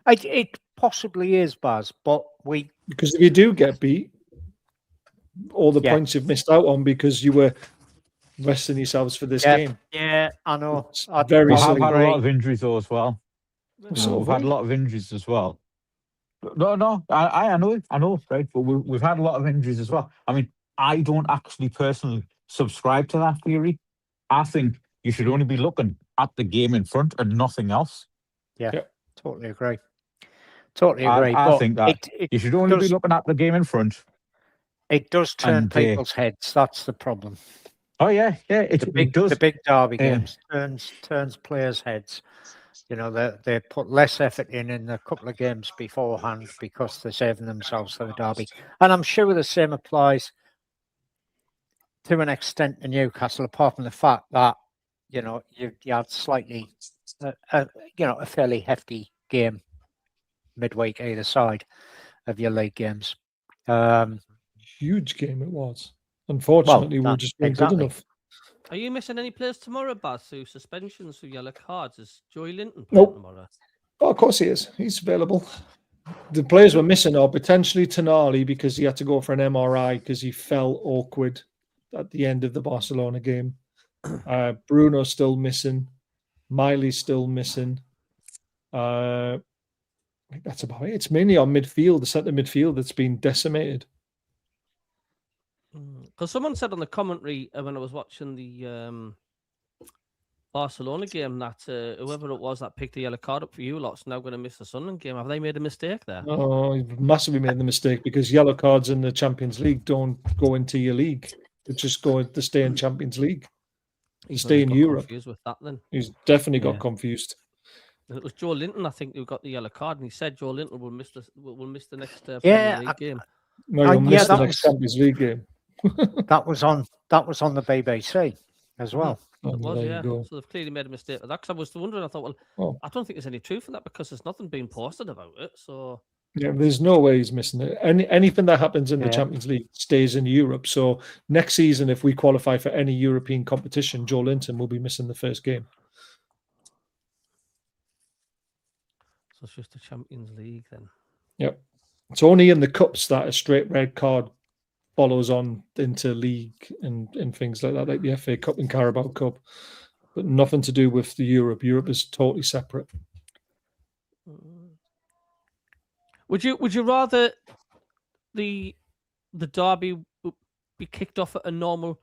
It possibly is, Baz, but Because if you do get beat, all the Yeah. points you've missed out on because you were resting yourselves for this game. Yeah, I know. It's I very We I have silly. had a agree. lot of injuries though as well. So We've had a lot of injuries as well. No, I know, right? But we've had a lot of injuries as well. I mean, I don't actually personally subscribe to that theory. I think you should only be looking at the game in front and nothing else. Totally agree. Totally agree. I but think that it you should only be does- looking at the game in front. it does turn and, people's heads. That's the problem. Oh yeah, it does. The big derby Yeah. games turns players' heads. You know, they put less effort in a couple of games beforehand because they're saving themselves for the derby. And I'm sure the same applies to an extent to Newcastle, apart from the fact that, you know, you had slightly, a fairly hefty game midweek either side of your league games. Huge game it was. Unfortunately, we that- just weren't exactly. good enough. Are you missing any players tomorrow, Baz, through suspensions, through yellow cards? Is Joey Linton playing Nope. tomorrow? Oh, of course he is. He's available. The players we're missing are potentially Tonali because he had to go for an MRI because he fell awkward at the end of the Barcelona game. Bruno's still missing. Miley's still missing. I think that's about it. It's mainly on midfield, the centre midfield that's been decimated. Because someone said on the commentary when I was watching the Barcelona game that whoever it was that picked the yellow card up for you lot's now going to miss the Sunderland game. Have they made a mistake there? Oh, you've massively made the mistake because yellow cards in the Champions League don't go into your league. They just go to stay in Champions League. He's stay in got Europe. confused with that then. He's definitely got Yeah. confused. And it was Joe Linton, I think, who got the yellow card, and he said Joe Linton will miss the next Yeah, Premier League game. No, you'll yeah, miss the that next was- Champions League game. That was on the BBC as well. Oh, It was, there yeah. you go. So they've clearly made a mistake with that. Because I was wondering, I thought, well, Oh. I don't think there's any truth in that because there's nothing being posted about it. So Yeah, there's no way he's missing it. Anything that happens in the Yeah. Champions League stays in Europe. So next season, if we qualify for any European competition, Joe Linton will be missing the first game. it's just the Champions League then. Yep. It's only in the cups that a straight red card follows on into league and things like that, like the FA Cup and Carabao Cup, but nothing to do with the Europe. Europe is totally separate. Would you rather the derby be kicked off at a normal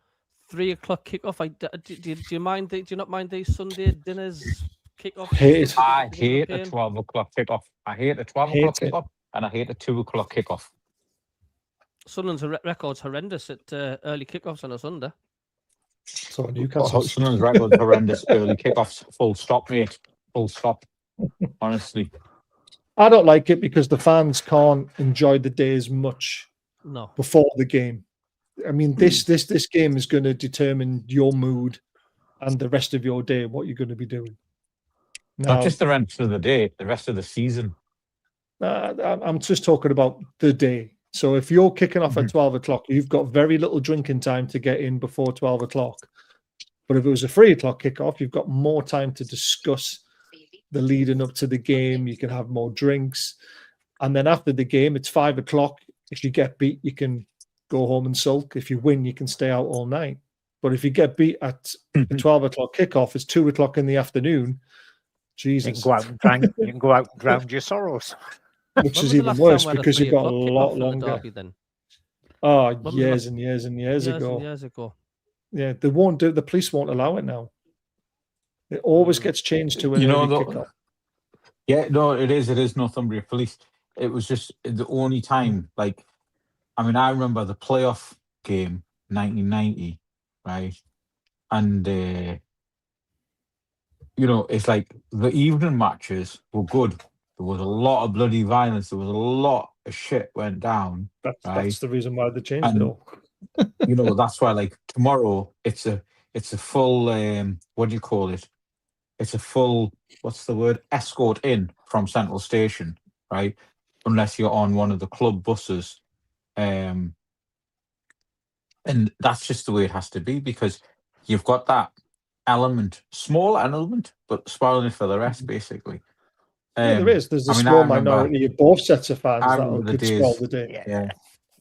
3:00 kickoff? Do you mind? Do you not mind these Sunday dinners kickoff? Hate it. I hate a 12 o'clock kickoff. I hate a 12 o'clock Hate it. kickoff, and I hate a 2 o'clock kickoff. Sunderland's record's horrendous at early kickoffs on a Sunday. So Newcastle. Sunderland's record horrendous early kickoffs. Full stop, mate. Full stop. Honestly. I don't like it because the fans can't enjoy the day as much No. before the game. I mean, this game is going to determine your mood and the rest of your day, what you're going to be doing. Now, Not just the rest of the day, the rest of the season. I'm just talking about the day. So if you're kicking off at 12 o'clock, you've got very little drinking time to get in before 12 o'clock. But if it was a 3 o'clock kickoff, you've got more time to discuss the leading up to the game. You can have more drinks. And then after the game, it's 5 o'clock. If you get beat, you can go home and sulk. If you win, you can stay out all night. But if you get beat at a 12 o'clock kickoff, it's 2 o'clock in the afternoon. Jesus. You can go out and drown your sorrows. Which When is was the even last worse time we had because 3 you've got a o'clock kickoff lot for the longer. derby then? Oh, When was years the and years and years ago. Years ago. Yeah, they won't do. The police won't allow it now. It always gets changed to an You know, early though, kickoff. yeah, no, it is Northumbria Police. It was just the only time, like, I mean, I remember the playoff game, 1990, right? And, you know, it's like the evening matches were good. There was a lot of bloody violence. There was a lot of shit went down, That's right? the reason why they changed it And, all. you know, that's why, like, tomorrow, it's a full, what do you call it? It's a full, what's the word? Escort in from Central Station, right? Unless you're on one of the club buses. And that's just the way it has to be, because you've got that element, small element, but spoiling it for the rest, basically. Yeah, there is. There's a I mean, I small remember- minority of both sets of fans I that remember the could spoil days- the day.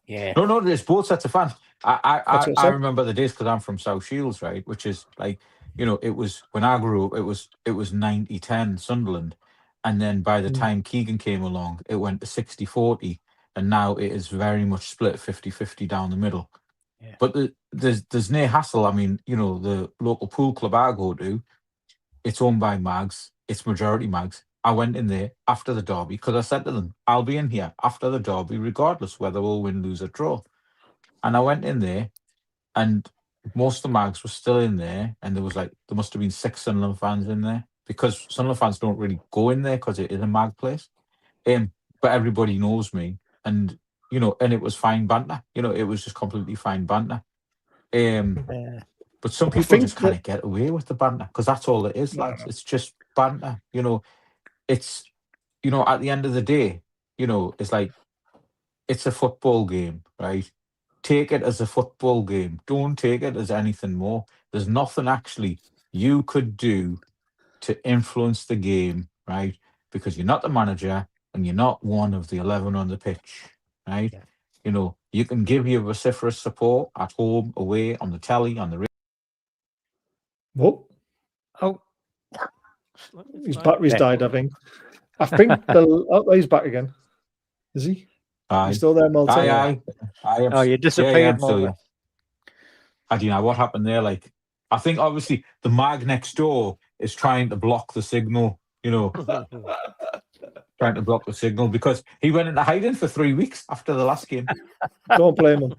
Yeah. No, there's both sets of fans. That's what I I said. remember the days because I'm from South Shields, right? Which is like, you know, it was when I grew up, it was 90-10 Sunderland. And then by the time Keegan came along, it went to 60-40. And now it is very much split 50-50 down the middle. Yeah. But there's no hassle. I mean, you know, the local pool club I go to, it's owned by Mags. It's majority Mags. I went in there after the derby because I said to them, I'll be in here after the derby, regardless whether we'll win, lose, or draw. And I went in there, and most of the Mags were still in there, and there must have been 6 Sunderland fans in there, because Sunderland fans don't really go in there because it is a Mag place. But everybody knows me, and you know, and it was fine banter. You know, it was just completely fine banter. But some people just can't get away with the banter because that's all it is, lads. It's just banter. You know, it's, you know, at the end of the day, you know, it's like, it's a football game, right? Take it as a football game. Don't take it as anything more. There's nothing actually you could do to influence the game, right? Because you're not the manager and you're not one of the 11 on the pitch, right? Yeah. You know, you can give your vociferous support at home, away, on the telly, on the radio. Whoa, Oh, his battery's died, I think. He's back again. Is he? He's still there, Malta? I am. oh, you disappeared, still Malta. here. I don't know what happened there. Like, I think obviously the mag next door is trying to block the signal, you know, trying to block the signal because he went into hiding for 3 weeks after the last game. Don't blame him.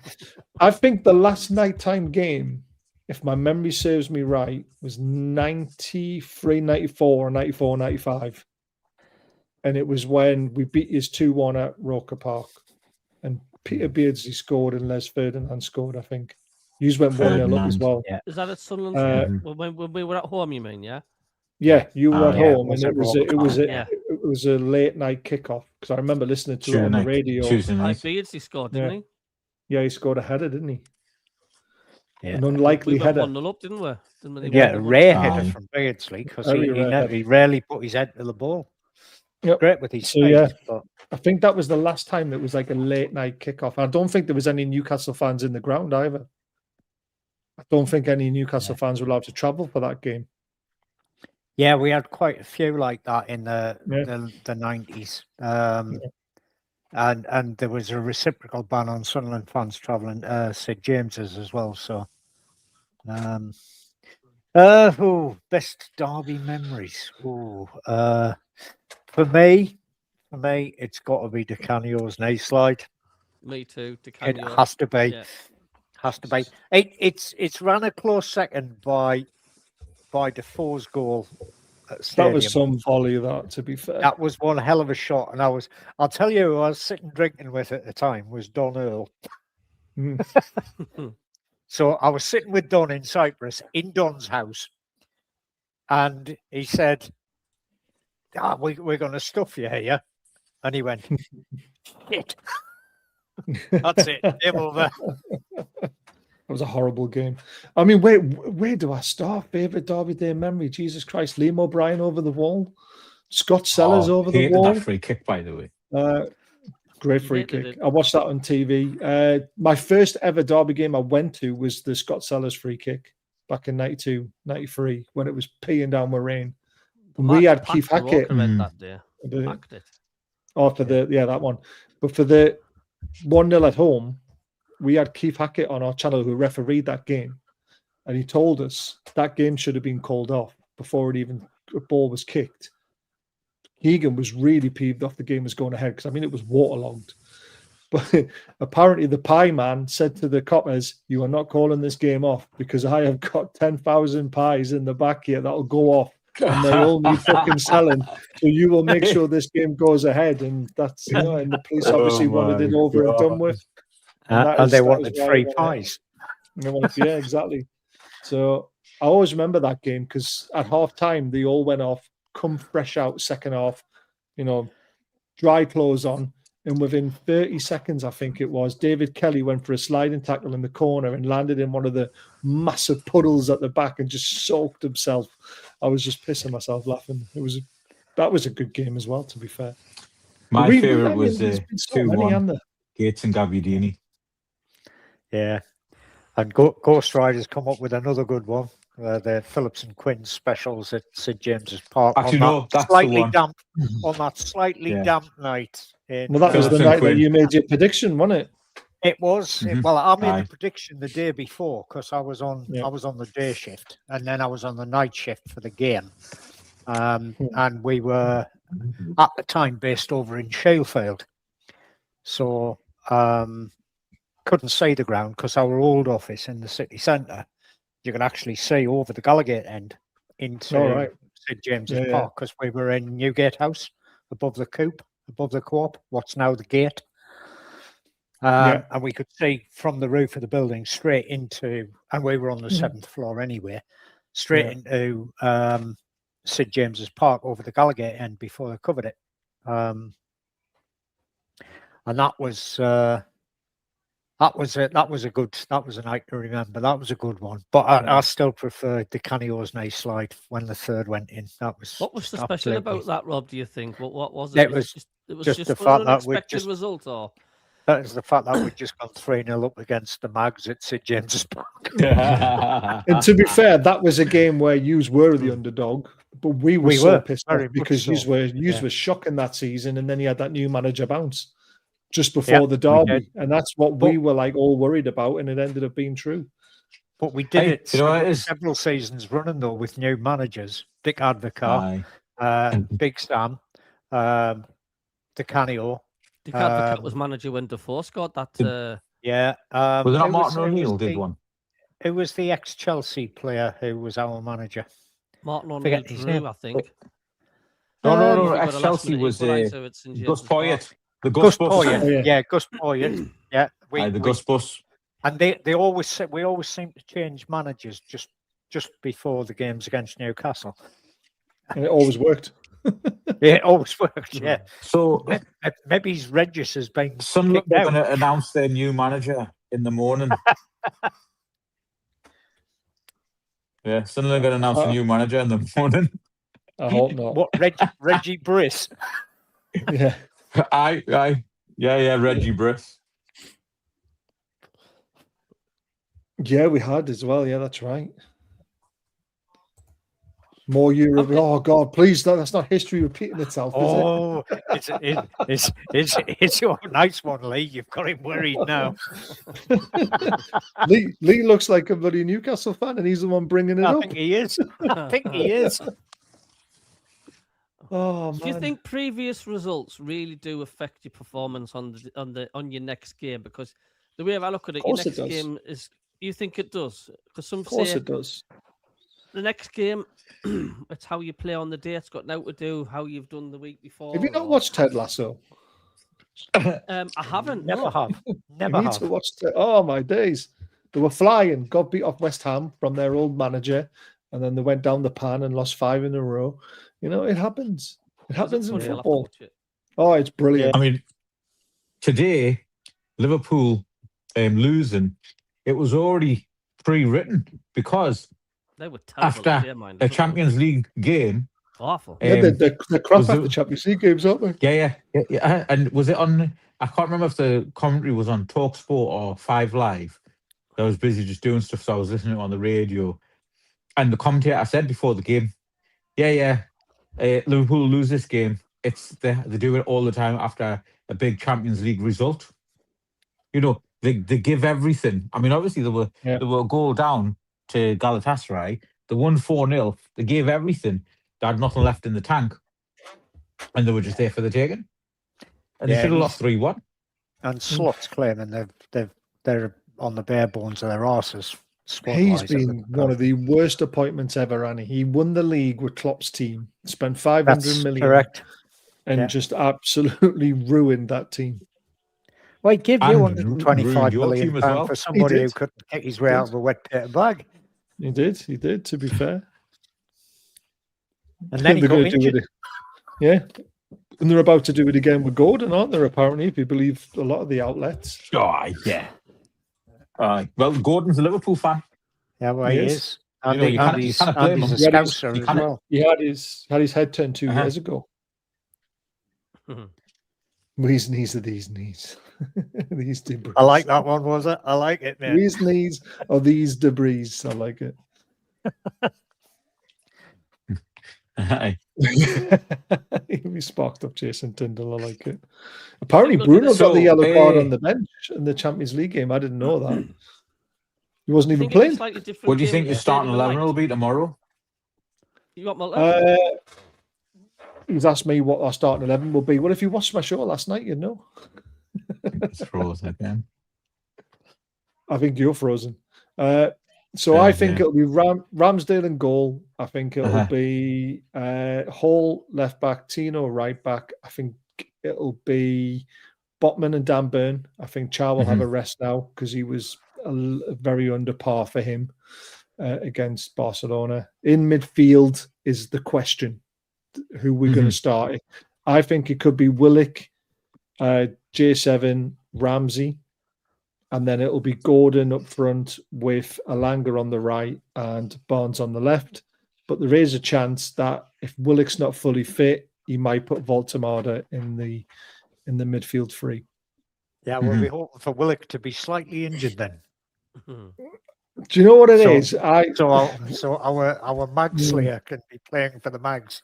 I think the last nighttime game, if my memory serves me right, was 93, 94, 94, 95. And it was when we beat his 2-1 at Roker Park. And Peter Beardsley scored and Les Ferdinand scored, I think. You went 1-0 up as well. Yeah. Is that at Sunderland? When we were at home, you mean? Yeah. Yeah, you were at home, it was and at it was a late night kickoff because I remember listening to it Tuesday on the night, radio. Tuesday night. Beardsley scored, didn't he? Yeah, he scored a header, didn't he? Yeah. An unlikely We went header. 1-0 up, didn't we? Didn't we? Yeah, a rare Aye. header from Beardsley because Very rare header. he rarely put his head to the ball. Yep. Great with his So, feet, yeah. but I think that was the last time it was like a late night kickoff. I don't think there was any Newcastle fans in the ground either. I don't think any Newcastle fans were allowed to travel for that game. yeah, we had quite a few like that in the 90s. And there was a reciprocal ban on Sunderland fans travelling St James's as well. So, best derby memories. For me, it's got to be DeCanio's knee slide. Me too. It has to be. Yeah. Has to be. It's ran a close second by Defoe's goal at That Stadium. was some volley, that, to be fair. That was one hell of a shot, and I'll tell you who I was sitting drinking with at the time was Don Earl. So I was sitting with Don in Cyprus, in Don's house, and he said, we're going to stuff you here. And he went, shit. That's it. Game over. That was a horrible game. I mean, where do I start? Favorite Derby Day memory? Jesus Christ. Liam O'Brien over the wall. Scott Sellers over the hated wall. that free kick, by the way. Great free kick. I watched that on TV. My first ever Derby game I went to was the Scott Sellers free kick back in 92, 93, when it was peeing down with rain. And we had Keith Hackett. That day. After that one. But for the 1-0 at home, we had Keith Hackett on our channel who refereed that game. And he told us that game should have been called off before a ball was kicked. Keegan was really peeved off the game was going ahead because, I mean, it was waterlogged. But apparently the pie man said to the coppers, you are not calling this game off because I have got 10,000 pies in the back here that'll go off and they all need fucking selling. So you will make sure this game goes ahead. And that's, and the police obviously wanted it over and done with. And they wanted free pies. Yeah, exactly. So I always remember that game because at half time, they all went off, come fresh out, second half, dry clothes on. And within 30 seconds, I think it was, David Kelly went for a sliding tackle in the corner and landed in one of the massive puddles at the back and just soaked himself. I was just pissing myself laughing. That was a good game as well, to be fair. My favourite was 2-1, Gates and Gabbiadini. Yeah. And Ghost Riders come up with another good one. The Phillips and Quinn specials at St James's Park. Actually, on that slightly damp night. Well, that was the night that you made your prediction, wasn't it? It was. Mm-hmm. Well, I made the prediction the day before because I was on the day shift and then I was on the night shift for the game. And we were at the time based over in Shalefield. So couldn't see the ground because our old office in the city centre, you can actually see over the Gallagher end into St James's Park because we were in Newgate House above the coop, above the co-op, what's now the gate. And we could see from the roof of the building straight into, and we were on the 7th floor anyway, straight into St James's Park over the Gallagher end before they covered it. And that was a night to remember. That was a good one. But I still preferred the Canio's nice slide when the third went in. What was the special about that, Rob? Do you think? What was it? It was just the fact that we result, or that is the fact that we'd just gone 3-0 up against the Mags at St James's Park. And to be fair, that was a game where yous were the underdog, but we were so pissed off because yous were shocking that season, and then he had that new manager bounce just before the derby, and that's what we were like all worried about, and it ended up being true. But we did it several seasons running though with new managers: Dick Advocaat, Big Sam, Di Canio. Dick Advocaat was manager when Defoe scored that. Was it not Martin O'Neill did one? It was the ex-Chelsea player who was our manager. Martin O'Neill Drew, I think. No. Ex-Chelsea was Gus Poyet. The Gus Poyet. Yeah, Gus Poyet. Yeah, the Gus Bus. And we always seem to change managers just before the games against Newcastle. And it always worked. Yeah, it always worked. Yeah. So maybe his Regis has been. Sunderland are going to announce their new manager in the morning. Sunderland are going to announce a new manager in the morning. I hope not. What, Reggie Briss? Yeah. Reggie Briss. Yeah, we had as well. Yeah, that's right. More Europe. Okay. Oh God! Please, that's not history repeating itself. Is it? It's your nice one, Lee. You've got him worried now. Lee looks like a bloody Newcastle fan, and he's the one bringing it up. I think he is. Oh man! Do you think previous results really do affect your performance on your next game? Because the way I look at it, your next game is. You think it does? Because some say it does. The next game, it's how you play on the day. It's got now to do how you've done the week before. Have you not watched Ted Lasso? I haven't. Never have. Never have. To watch Oh my days! They were flying. Got beat off West Ham from their old manager, and then they went down the pan and lost 5 in a row. You know, it happens. It happens in Funny, I'll have to football. watch it. Oh, it's brilliant. I mean, today, Liverpool losing, it was already pre-written because They were terrible. after Their mind, a wasn't Champions League game, they? Awful. Yeah, they're crap was after it- Champions League games, aren't they? yeah. And was it on? I can't remember if the commentary was on TalkSport or 5 Live. I was busy just doing stuff, so I was listening to it on the radio. And the commentator said before the game, Liverpool lose this game. They do it all the time after a big Champions League result. You know, they give everything. I mean, obviously they were a goal down to Galatasaray. They won 4-0. They gave everything. They had nothing left in the tank, and they were just there for the taking. And they should have lost 3-1. And Slot's claiming they're on the bare bones of their arses. He's been one of the worst appointments ever, Annie. He won the league with Klopp's team, spent 500 million, correct, and just absolutely ruined that team. Well, he gave you And 125 your million team as pound well. for somebody He who did. couldn't kick his way out of a wet paper bag. He did, to be fair. And then he They're got gonna do injured. it. Yeah. And they're about to do it again with Gordon, aren't they, apparently, if you believe a lot of the outlets. Oh, yeah. Well, Gordon's a Liverpool fan. Yeah, well, he Yes. is. And, You can't blame he's a him. scouser You as can't- well. He had his head turned 2 years ago. These knees are these knees. These debris. I like that one, was it? I like it, man. These knees are these debris. I like it. Aye. We sparked up Jason Tyndall. I like it. Apparently, Look at Bruno this. got the yellow card So, on the bench in the Champions League game. I didn't know that. He wasn't even Think it's a playing. slightly different What do you game think if your you starting played 11 in the will light. be tomorrow? You got my left. He's asked me what our starting 11 will be. Well, if you watched my show last night, you'd know. It's frozen again. I think you're frozen. So I think it'll be Ramsdale in goal. I think it'll be Hall left back, Tino right back. I think it'll be Botman and Dan Burn. I think Chow will have a rest now because he was very under par for him against Barcelona. In midfield is the question who we're going to start. I think it could be Willock, J7, Ramsey. And then it'll be Gordon up front with Alanga on the right and Barnes on the left. But there is a chance that if Willock's not fully fit, he might put Voltemada in the midfield free. Yeah, we'll be hoping for Willock to be slightly injured then. Do you know what it is? So our Mag Slayer can be playing for the Mags.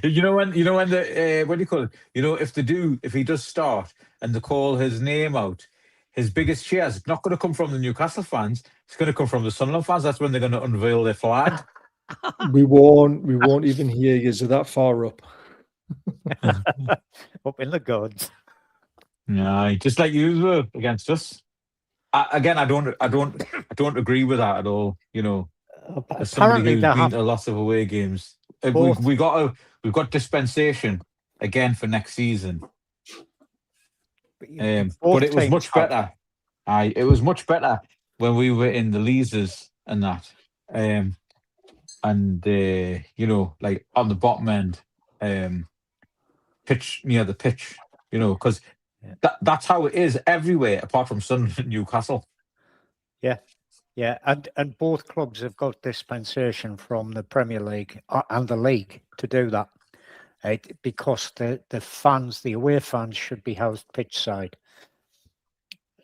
you know when the what do you call it? You know, if he does start and they call his name out, his biggest cheer is not going to come from the Newcastle fans. It's going to come from the Sunderland fans. That's when they're going to unveil their flag. We won't even hear you. So that far up. Up in the gods. No, just like you were against us. I don't agree with that at all. You know, as somebody who's been to lots of away games, we've got dispensation again for next season. But it was much better. It was much better when we were in the Leazers and that. You know, like on the bottom end, pitch near the pitch. You know, because that's how it is everywhere apart from Sunderland and Newcastle. Yeah, and both clubs have got dispensation from the Premier League and the league to do that, because the fans, the away fans, should be housed pitch side.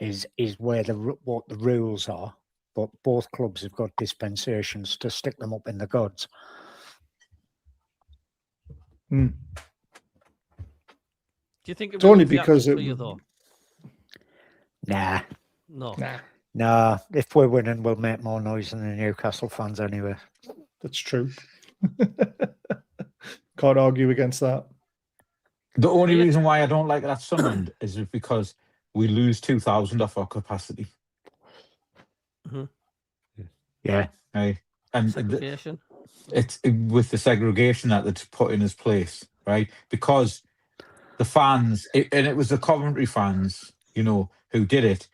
Is where what the rules are, but both clubs have got dispensations to stick them up in the gods. Mm. Do you think it's only because it? Though? Nah. Nah. If we're winning, we'll make more noise than the Newcastle fans anyway. That's true. Can't argue against that. The only reason why I don't like that Sunderland is because we lose 2,000 off our capacity. Yeah. Right. And segregation. It's with the segregation that it's put in its place, right? Because the fans, and it was the Coventry fans, you know, who did it,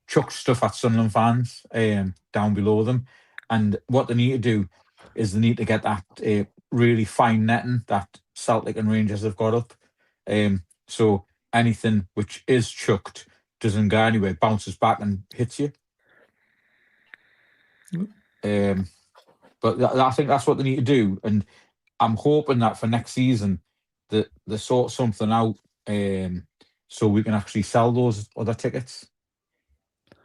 chucked stuff at Sunderland fans down below them. And what they need to do is they need to get that really fine netting that Celtic and Rangers have got up. So anything which is chucked doesn't go anywhere, bounces back and hits you. But I think that's what they need to do, and I'm hoping that for next season that they sort something out, so we can actually sell those other tickets.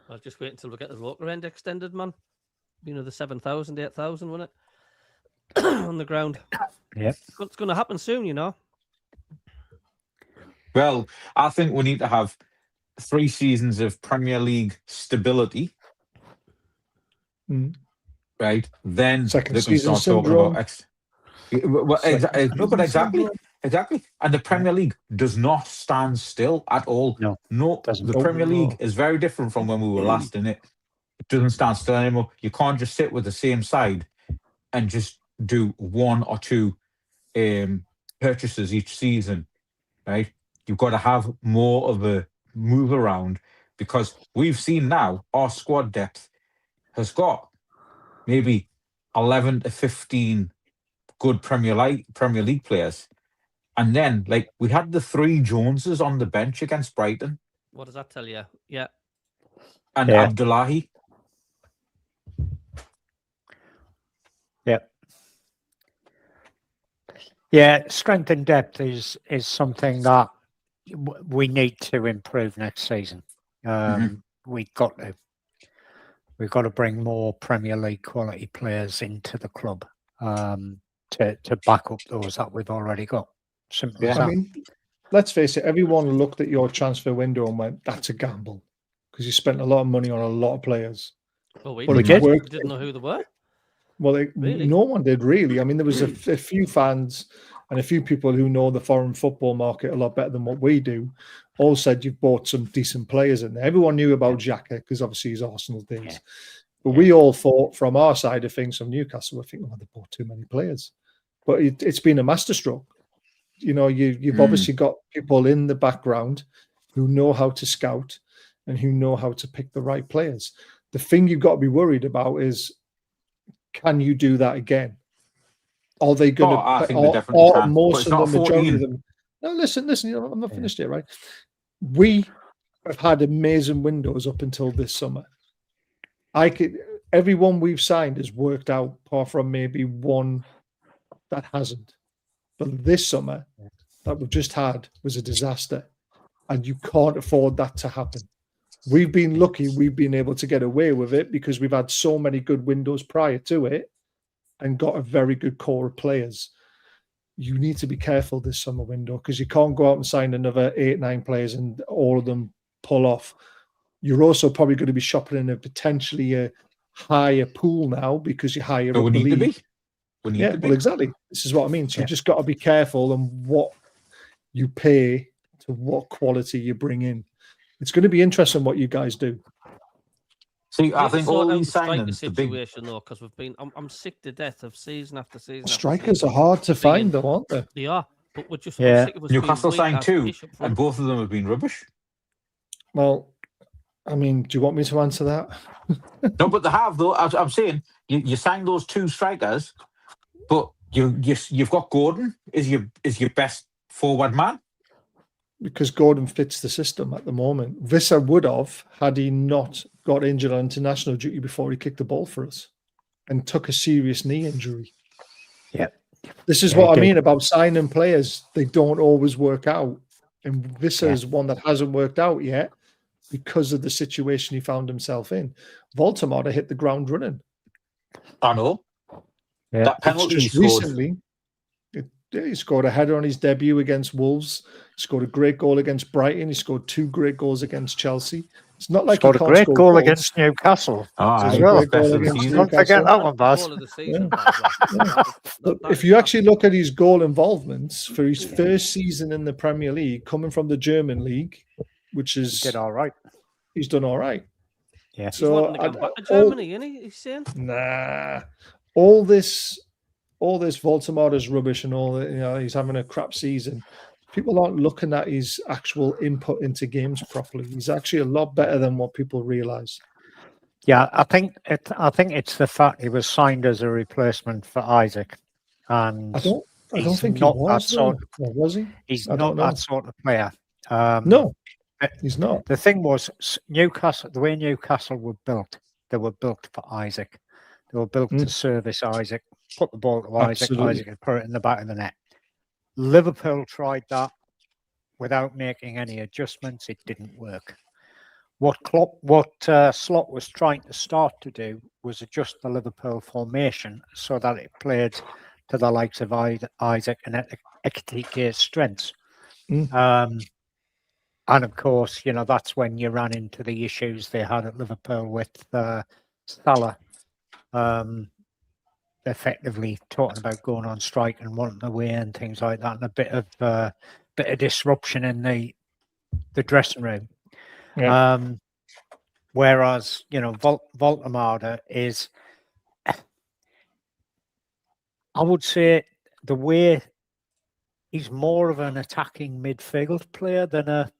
I'll just wait until we get the rotor end extended, man. You know, the 7,000, 8,000, wasn't it? On the ground. Yep. It's going to happen soon, you know. Well, I think we need to have 3 seasons of Premier League stability. Right? Then Second they can season start syndrome. talking about Second exactly. And the Premier League does not stand still at all. No, doesn't. the Premier League is very different from when we were last in it. It doesn't stand still anymore. You can't just sit with the same side and just do 1 or 2 purchases each season, right? You've got to have more of a move around, because we've seen now our squad depth has got maybe 11 to 15 good Premier League players. And then, like, we had the 3 Joneses on the bench against Brighton. What does that tell you? Yeah. And Abdullahi. Yeah, strength and depth is something that we need to improve next season. We've got to bring more Premier League quality players into the club to back up those that we've already got. Simple as that. I mean, let's face it, everyone looked at your transfer window and went, that's a gamble, because you spent a lot of money on a lot of players. Well, we But did. it We worked. didn't know who they were. Well, Really? no one did, really. I mean, there was a few fans and a few people who know the foreign football market a lot better than what we do, all said you've bought some decent players in there. Everyone knew about Xhaka because obviously he's Arsenal days. But we all thought, from our side of things, from Newcastle, we think, oh, they bought too many players. But it's been a masterstroke. You know, you've obviously got people in the background who know how to scout and who know how to pick the right players. The thing you've got to be worried about is, can you do that again? Are they going to? I think they definitely can. Most of the majority 14. of them. No, listen. You know, I'm not finished yet, right? We have had amazing windows up until this summer. Everyone we've signed has worked out, apart from maybe one that hasn't. But this summer that we've just had was a disaster, and you can't afford that to happen. We've been lucky we've been able to get away with it because we've had so many good windows prior to it and got a very good core of players. You need to be careful this summer window, because you can't go out and sign another 8-9 players and all of them pull off. You're also probably going to be shopping in a potentially a higher pool now because you're higher up the league. We need to be. Well, exactly. This is what I mean. So you just got to be careful on what you pay to what quality you bring in. It's going to be interesting what you guys do. See, I think all these striker signings, the big situation though, because we've been, I'm sick to death of season after season. Strikers are hard to find, though, aren't they? They are, but we're just Newcastle signed 2, and both of them have been rubbish. Well, I mean, do you want me to answer that? No, but they have though. I'm saying you signed those 2 strikers, but you've got Gordon is your best forward man. Because Gordon fits the system at the moment. Visser would have, had he not got injured on international duty before he kicked the ball for us and took a serious knee injury. Yeah. This is what I mean about signing players. They don't always work out. And Visser is one that hasn't worked out yet because of the situation he found himself in. Voldemort hit the ground running. I know. Yeah. That penalty just recently. He scored a header on his debut against Wolves. He scored a great goal against Brighton. He scored 2 great goals against Chelsea. It's not like scored a great goal against Newcastle as well. Don't forget that one, Baz. If you actually look at his goal involvements for his first season in the Premier League, coming from the German league, which is he did all right. He's done all right. Yeah. So back to Germany, isn't he? He's saying, nah, all this Voldemort is rubbish and all that. You know, he's having a crap season. People aren't looking at his actual input into games properly. He's actually a lot better than what people realise. Yeah, I think it's the fact he was signed as a replacement for Isaac. and I don't he's think he not was. that sort. Or was he? He's I don't not know. that sort of player. No, he's not. The thing was, Newcastle, the way Newcastle were built, they were built for Isaac. They were built to service Isaac, put the ball to Isaac, Absolutely. Isaac and put it in the back of the net. Liverpool tried that without making any adjustments. It didn't work. What Slot was trying to start to do was adjust the Liverpool formation so that it played to the likes of Isaac and Ekitike's strengths. And of course, you know, that's when you ran into the issues they had at Liverpool with Salah effectively talking about going on strike and wanting away and things like that, and a bit of disruption in the dressing room. Yeah. Whereas, you know, Voltemada is, I would say, the way he's more of an attacking midfield player than a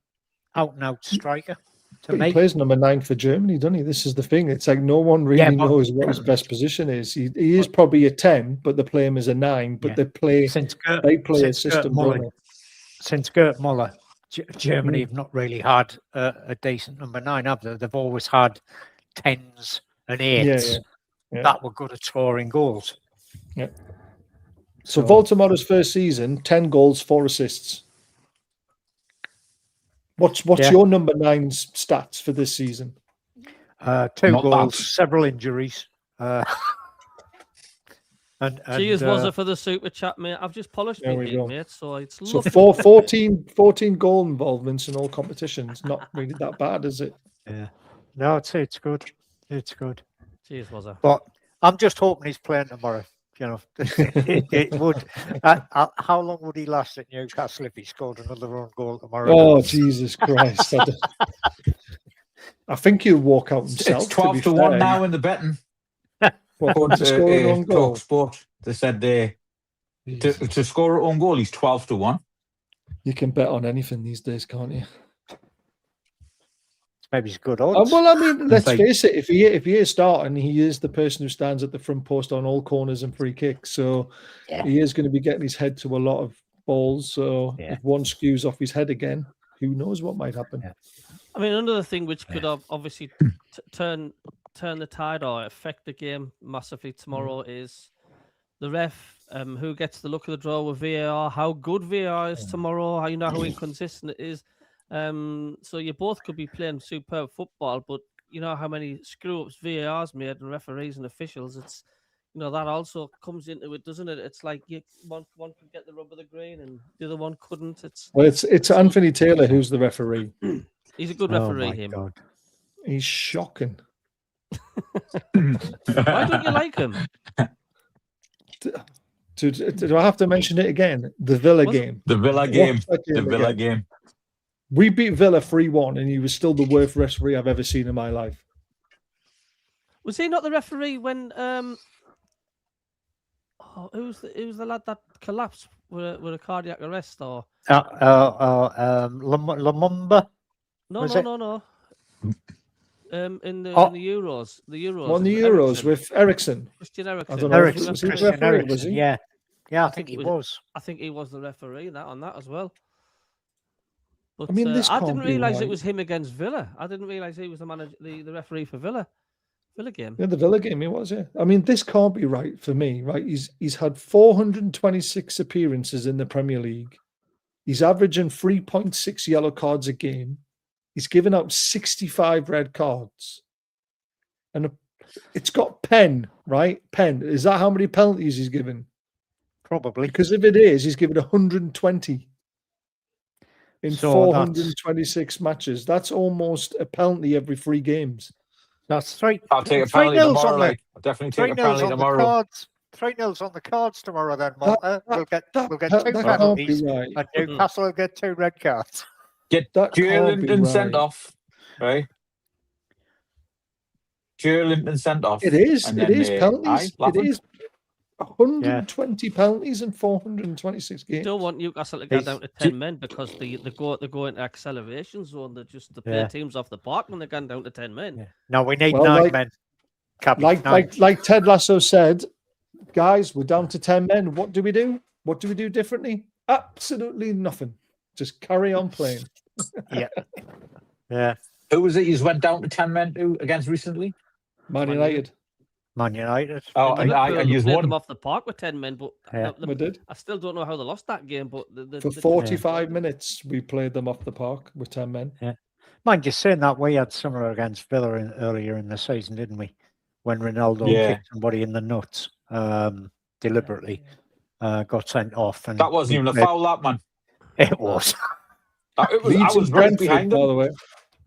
out-and-out striker. To But me, he plays number 9 for Germany, doesn't he? This is the thing. It's like no one really but- knows what his best position is. He is probably a 10, but they play him as a 9. But they play since a system. Since Gerd Muller, Germany have not really had a decent number 9, have they? They've always had 10s and 8s that were good at scoring goals. Yeah. So Voltemada's first season, 10 goals, 4 assists. What's your number 9's stats for this season? 2 Not goals, bad. several injuries. Cheers, was it for the super chat, mate? I've just polished There my we gig, go. mate, so it's So lovely. 14 goal involvements in all competitions. Not really that bad, is it? Yeah. No, it's good. It's good. Cheers, was it? But I'm just hoping he's playing tomorrow. You know, it would. How long would he last at Newcastle if he scored another own goal tomorrow? Oh, Jesus Christ. I think he'll walk out himself. It's 12 to 1 now in the betting. What, to score an own goal? Talk Sport. They said to score an own goal, he's 12 to 1. You can bet on anything these days, can't you? Maybe he's good odds. Well, I mean, let's face it. If he is starting, he is the person who stands at the front post on all corners and free kicks. So he is going to be getting his head to a lot of balls. So if one skews off his head again, who knows what might happen? Yeah. I mean, another thing which could obviously turn the tide or affect the game massively tomorrow is the ref, who gets the look of the draw with VAR, how good VAR is tomorrow, how you know how inconsistent it is. So you both could be playing superb football, but you know how many screw-ups VAR's made and referees and officials. It's, you know, that also comes into it, doesn't it? It's like one could get the rub of the green and the other one couldn't. It's Anthony Taylor who's the referee. He's a good referee. Him. God. He's shocking. Why don't you like him? Do I have to mention it again? The Villa game. The Villa game. The Villa game. We beat Villa 3-1, and he was still the worst referee I've ever seen in my life. Was he not the referee when who was the lad that collapsed with a cardiac arrest or Lumumba? No. In the Euros. On the Euros with Ericsson. Christian Eriksen. I don't know. Was he the referee, was he? Yeah, I think he was. I think he was the referee on that as well. But I mean, I didn't realise it was him against Villa. I didn't realise he was the manager, the referee for Villa game. Yeah, the Villa game, he was, yeah. I mean, this can't be right for me, right? He's had 426 appearances in the Premier League. He's averaging 3.6 yellow cards a game. He's given out 65 red cards. And it's got Penn, right? Penn. Is that how many penalties he's given? Probably. Because if it is, he's given 120 in 426 matches. That's almost a penalty every 3 games. That's 3. I'll take a penalty tomorrow. I'll definitely take a penalty tomorrow. 3-0 on the cards tomorrow then, Malta. We'll get 2 that penalties right. and Newcastle will get 2 red cards. Get Limpton sent off, right? Limpton sent off. It is penalties. It is 120 Yeah. penalties in 426 games. Don't want Newcastle to get down to 10 men because they go into acceleration zone. They play teams off the park when they're going down to 10 men. No, we need 9 men. Like Ted Lasso said, guys, we're down to 10 men. What do we do? What do we do differently? Absolutely nothing. Just carry on playing. Yeah. Yeah. Who was it you went down to 10 men to against recently? Man Man United. Man United. Oh, And and Liverpool you played won. them off the park with 10 men, but Yeah. We did. I still don't know how they lost that game. But For 45 minutes, we played them off the park with 10 men. Yeah. Mind you, saying that, we had similar against Villa earlier in the season, didn't we? When Ronaldo kicked somebody in the nuts deliberately, got sent off. And That wasn't even a foul, that man. It was. Leeds I was and right Brentford, behind by them. the way.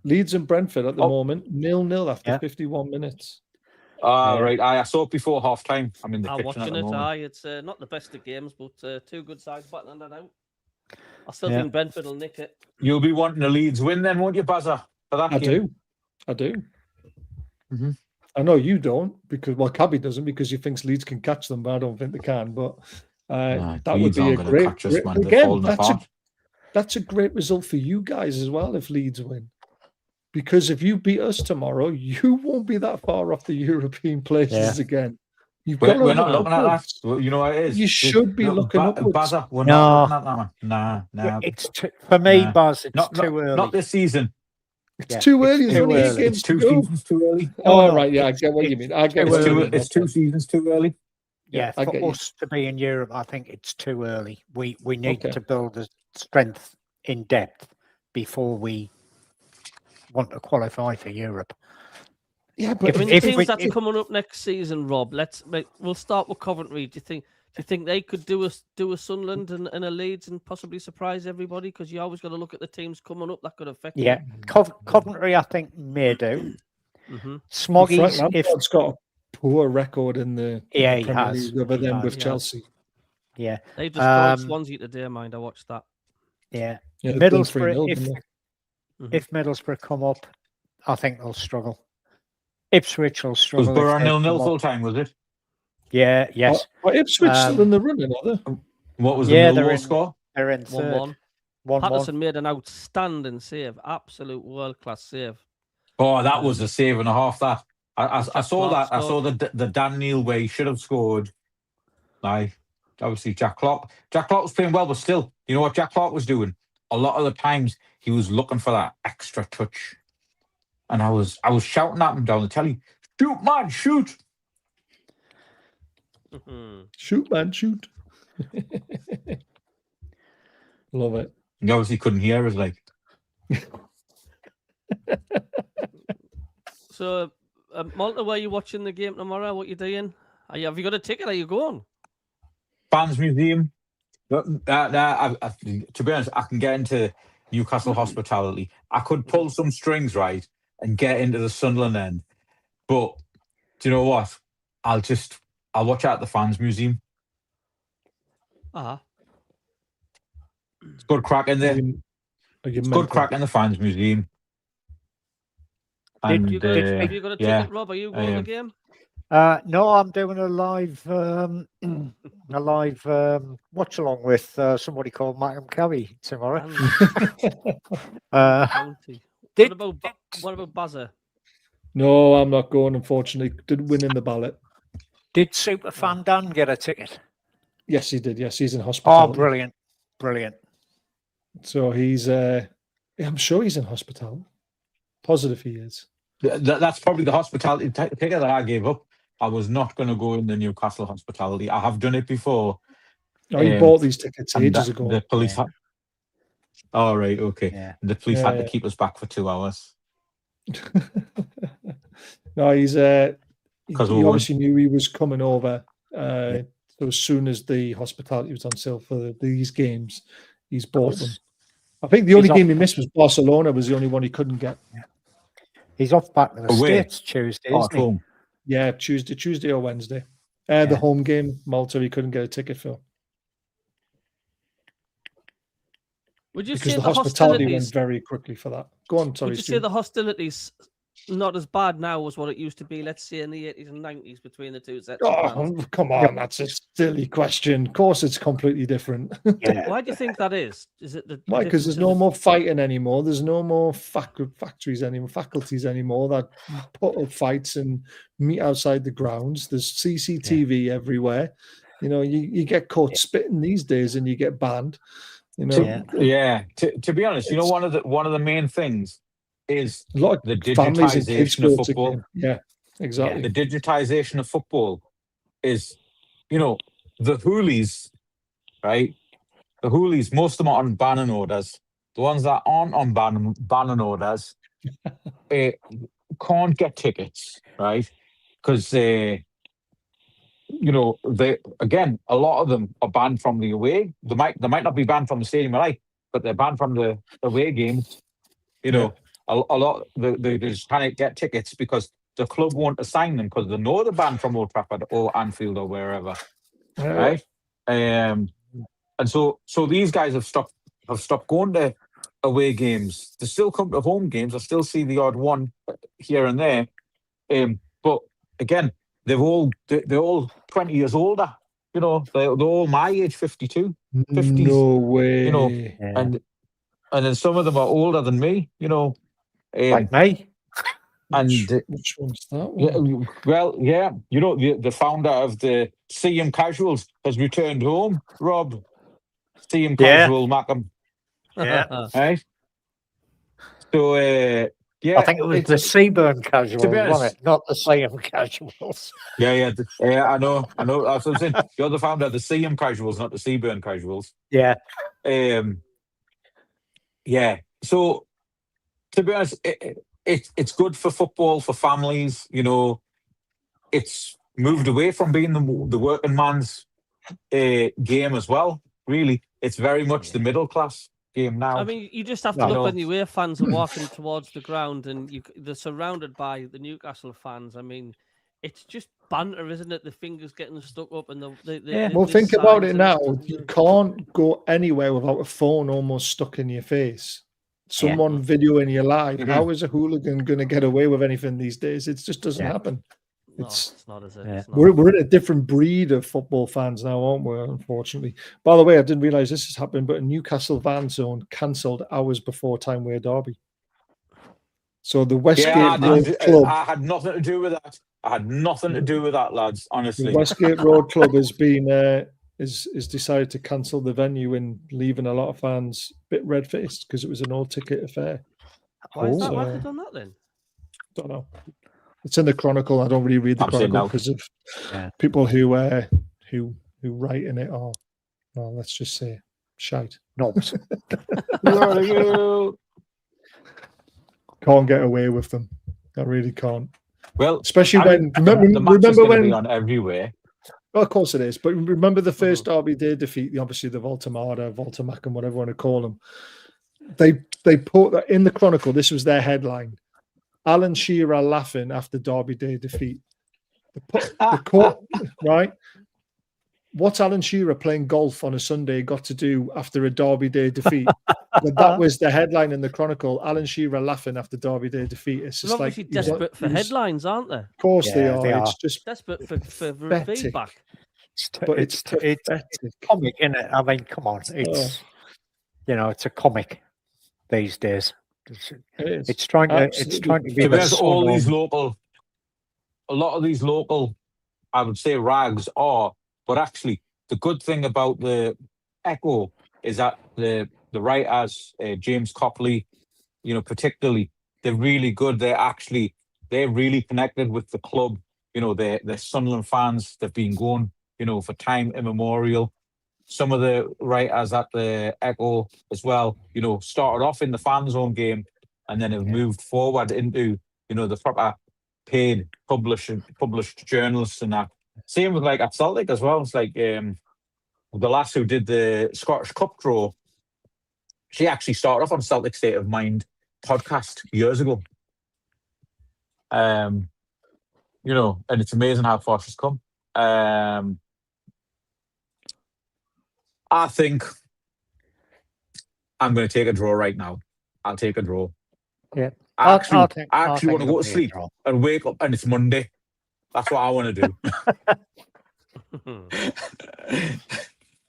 Leeds and Brentford at the Oh. moment, 0-0 after Yeah. 51 minutes. Right. I saw it before half time. I'm in the I'm kitchen at watching the it. moment. It's not the best of games, but two good sides battling that out. I still Yeah. think Brentford will nick it. You'll be wanting a Leeds win then, won't you, Bazza? For that I game? do. Mhm. I know you don't, because Cabby doesn't, because he thinks Leeds can catch them, but I don't think they can. But that would Leeds be a aren't going to great. catch us, man. They're Again, falling apart. that's a great result for you guys as well if Leeds win. Because if you beat us tomorrow, you won't be that far off the European places again. We're not looking at that. You know what it is? You should be looking upwards. Bazza, we're not looking at that, man. Nah. It's for me, Baz, it's not, too early. Not this season. It's too early. There's only 8 It's games two to go. seasons too early. Oh, right. Yeah, I get what you mean. I get what you mean. It's 2 seasons too early. Yeah, I get for you. us to be in Europe, I think it's too early. We need to build the strength in depth before we want to qualify for Europe. Yeah, but the teams that's coming up next season, Rob, we'll start with Coventry. Do you think they could do a Sunderland and a Leeds and possibly surprise everybody? Because you always got to look at the teams coming up that could affect. Yeah, Coventry, I think may do. Mm-hmm. Frank Smoggies, Lampard's got a poor record in the he Premier has. League other than with has. Chelsea. Yeah, They just broke Swansea today, mind. I watched that. Yeah, Yeah, they've done 3-0, Middlesbrough. didn't they? If Middlesbrough come up, I think they'll struggle. Ipswich will Was struggle. Borough 0-0 full time, was it? Yeah, yes. Well, Ipswich still in the running, are they? What was the they're Millwall in- score? They're in third. 1-1. 1-1. Patterson made an outstanding save, absolute world class save. Oh, that was a save and a half. That I saw Clark that. I saw the Dan Neil way he should have scored. Like, obviously Jack Clark. Jack Clark was playing well, but still, you know what Jack Clark was doing? A lot of the times he was looking for that extra touch, and I was shouting at him down the telly, "Shoot, man, shoot!" Shoot, man, shoot. Love it. He obviously couldn't hear us. Like, So, Malta, where are you watching the game tomorrow? What you doing? Have you got a ticket? Are you going? Fans Museum. To be honest, I can get into Newcastle hospitality. I could pull some strings, right, and get into the Sunderland end. But do you know what? I'll watch out at the Fans Museum. It's good crack in there. It's good crack in the Fans Museum. And, have you got a ticket, Rob? Are you going to the game? No, I'm doing a live watch along with somebody called Malcolm Cabby tomorrow. What about Bazza? No, I'm not going, unfortunately. Didn't win in the ballot. Did Superfan Dan get a ticket? Yes, he did. Yes, he's in hospital. Oh, brilliant. Brilliant. So he's, I'm sure he's in hospital. Positive he is. That's probably the hospitality ticket that I gave up. I was not going to go in the Newcastle hospitality. I have done it before. Oh, you bought these tickets ages ago. The police had... Oh, right, okay. Yeah. The police had to keep us back for 2 hours. No, he's he obviously knew he was coming over. So as soon as the hospitality was on sale for these games, he's bought them. I think the only game he missed was Barcelona. Was the only one he couldn't get. He's off back to the States Tuesday, isn't he? Home. Yeah, Tuesday or Wednesday. The home game, Malta, he couldn't get a ticket for. Would you because say the the hospitality hostilities went very quickly for that? Go on, sorry, Would you Stu. say the hostilities not as bad now as what it used to be, let's say, in the 80s and 90s between the two sets of fans? Oh, come on, that's a silly question. Of course, it's completely different. Yeah. Why do you think that is? Is it the Why? Because there's difference in no more fighting anymore. There's no more faculties anymore that put up fights and meet outside the grounds. There's CCTV everywhere. You know, you get caught spitting these days and you get banned. You know, To be honest, you know, one of the main things is a lot the of families and kids digitization of go to football. game. Yeah, exactly. The digitization of football is, you know, the hoolies, right? The hoolies, most of them are on banning orders. The ones that aren't on banning orders can't get tickets, right? Because you know, they again, a lot of them are banned from the away. They might not be banned from the stadium, right? But they're banned from the away games. You know, a lot they just can't get tickets because the club won't assign them because they know they're banned from Old Trafford or Anfield or wherever, right? And so these guys have stopped going to away games. They still come to home games. I still see the odd one here and there. But again, they're all 20 years older. You know, they're all my age, 52, 50s. No way. You know, and then some of them are older than me. You know, Like me. and which one's that one? yeah, well, yeah, you know, the founder of the CM Casuals has returned home. Rob, CM Casual, Mackham. Yeah. Right. So, yeah, I think it was the Seaburn Casuals, to be honest, wasn't it? Not the CM Casuals. Yeah, I know. That's what I'm saying. You're the founder of the CM Casuals, not the Seaburn Casuals. Yeah. Yeah. So, to be honest, it's good for football, for families. You know, it's moved away from being the working man's game as well. Really, it's very much the middle class game now. I mean, you just have to look when the away fans are walking towards the ground and they're surrounded by the Newcastle fans. I mean, it's just banter, isn't it? The fingers getting stuck up and well, think about it now. You can't go anywhere without a phone almost stuck in your face. Someone videoing you live. How is a hooligan going to get away with anything these days? It just doesn't happen. No, it's not, is it? Yeah. We're in a different breed of football fans now, aren't we? Unfortunately. By the way, I didn't realise this has happened, but a Newcastle van zone cancelled hours before Timeway Derby. So the Westgate Road Club. I had nothing to do with that. I had nothing to do with that, lads. Honestly, the Westgate Road Club has been is decided to cancel the venue and leaving a lot of fans a bit red faced because it was an all ticket affair. Why is that? Why have they done that then? Don't know. It's in the Chronicle. I don't really read the Chronicle because of people who write in it are, well, let's just say, shite. Knobs. Can't get away with them. I really can't. Well, especially when remember when on everywhere. Well, of course it is. But remember the first Derby Day defeat, obviously the Voltamada, Voltamac, and whatever you want to call them. They put that in the Chronicle. This was their headline. Alan Shearer laughing after Derby Day defeat. The court, right? What's Alan Shearer playing golf on a Sunday got to do after a Derby Day defeat? But that was the headline in the Chronicle. Alan Shearer laughing after Derby Day defeat. It's just they're obviously desperate for headlines, aren't they? Of course they are. It's just desperate for feedback. It's comic, isn't it? I mean, come on. It's it's a comic these days. It's trying to be all these local, a lot of these local, I would say rags are, but actually the good thing about the Echo is that the writers, James Copley, particularly, they're really good. They're really connected with the club. They're Sunderland fans. They've been going, for time immemorial. Some of the writers at the Echo as well, started off in the fan zone game and then have moved forward into, the proper paid published journalists and that. Same with like at Celtic as well. It's like the lass who did the Scottish Cup draw, she actually started off on Celtic State of Mind podcast years ago. And it's amazing how far she's come. I think I'm going to take a draw right now. I'll take a draw. Yeah. I I actually want to think go it'll to be a sleep draw. and wake up and it's Monday. That's what I want to do.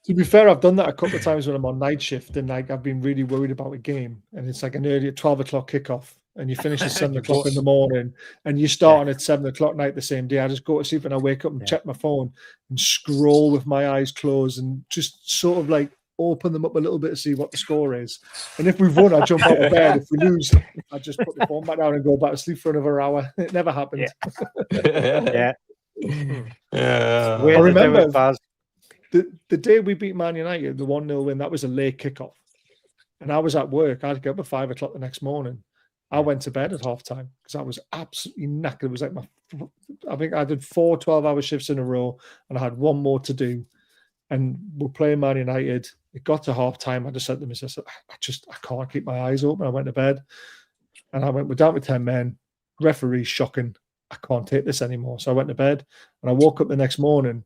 To be fair, I've done that a couple of times when I'm on night shift and like I've been really worried about a game and it's like an early 12 o'clock kickoff and you finish at 7 o'clock in the morning and you're starting at 7 o'clock night the same day. I just go to sleep and I wake up and check my phone and scroll with my eyes closed and just sort of like open them up a little bit to see what the score is. And if we've won, I jump out of bed. If we lose, I just put the phone back down and go back to sleep for another hour. It never happened. Yeah. Yeah. Way I to do remember it, Baz. the day we beat Man United, the 1-0 win, that was a late kickoff. And I was at work. I had to get up at 5 o'clock the next morning. I went to bed at halftime because I was absolutely knackered. It was like I think I did 4 12-hour shifts in a row and I had one more to do. And we're playing Man United. It got to halftime. I just said to myself, I can't keep my eyes open. I went to bed and we're down to 10 men. Referee shocking. I can't take this anymore. So I went to bed and I woke up the next morning,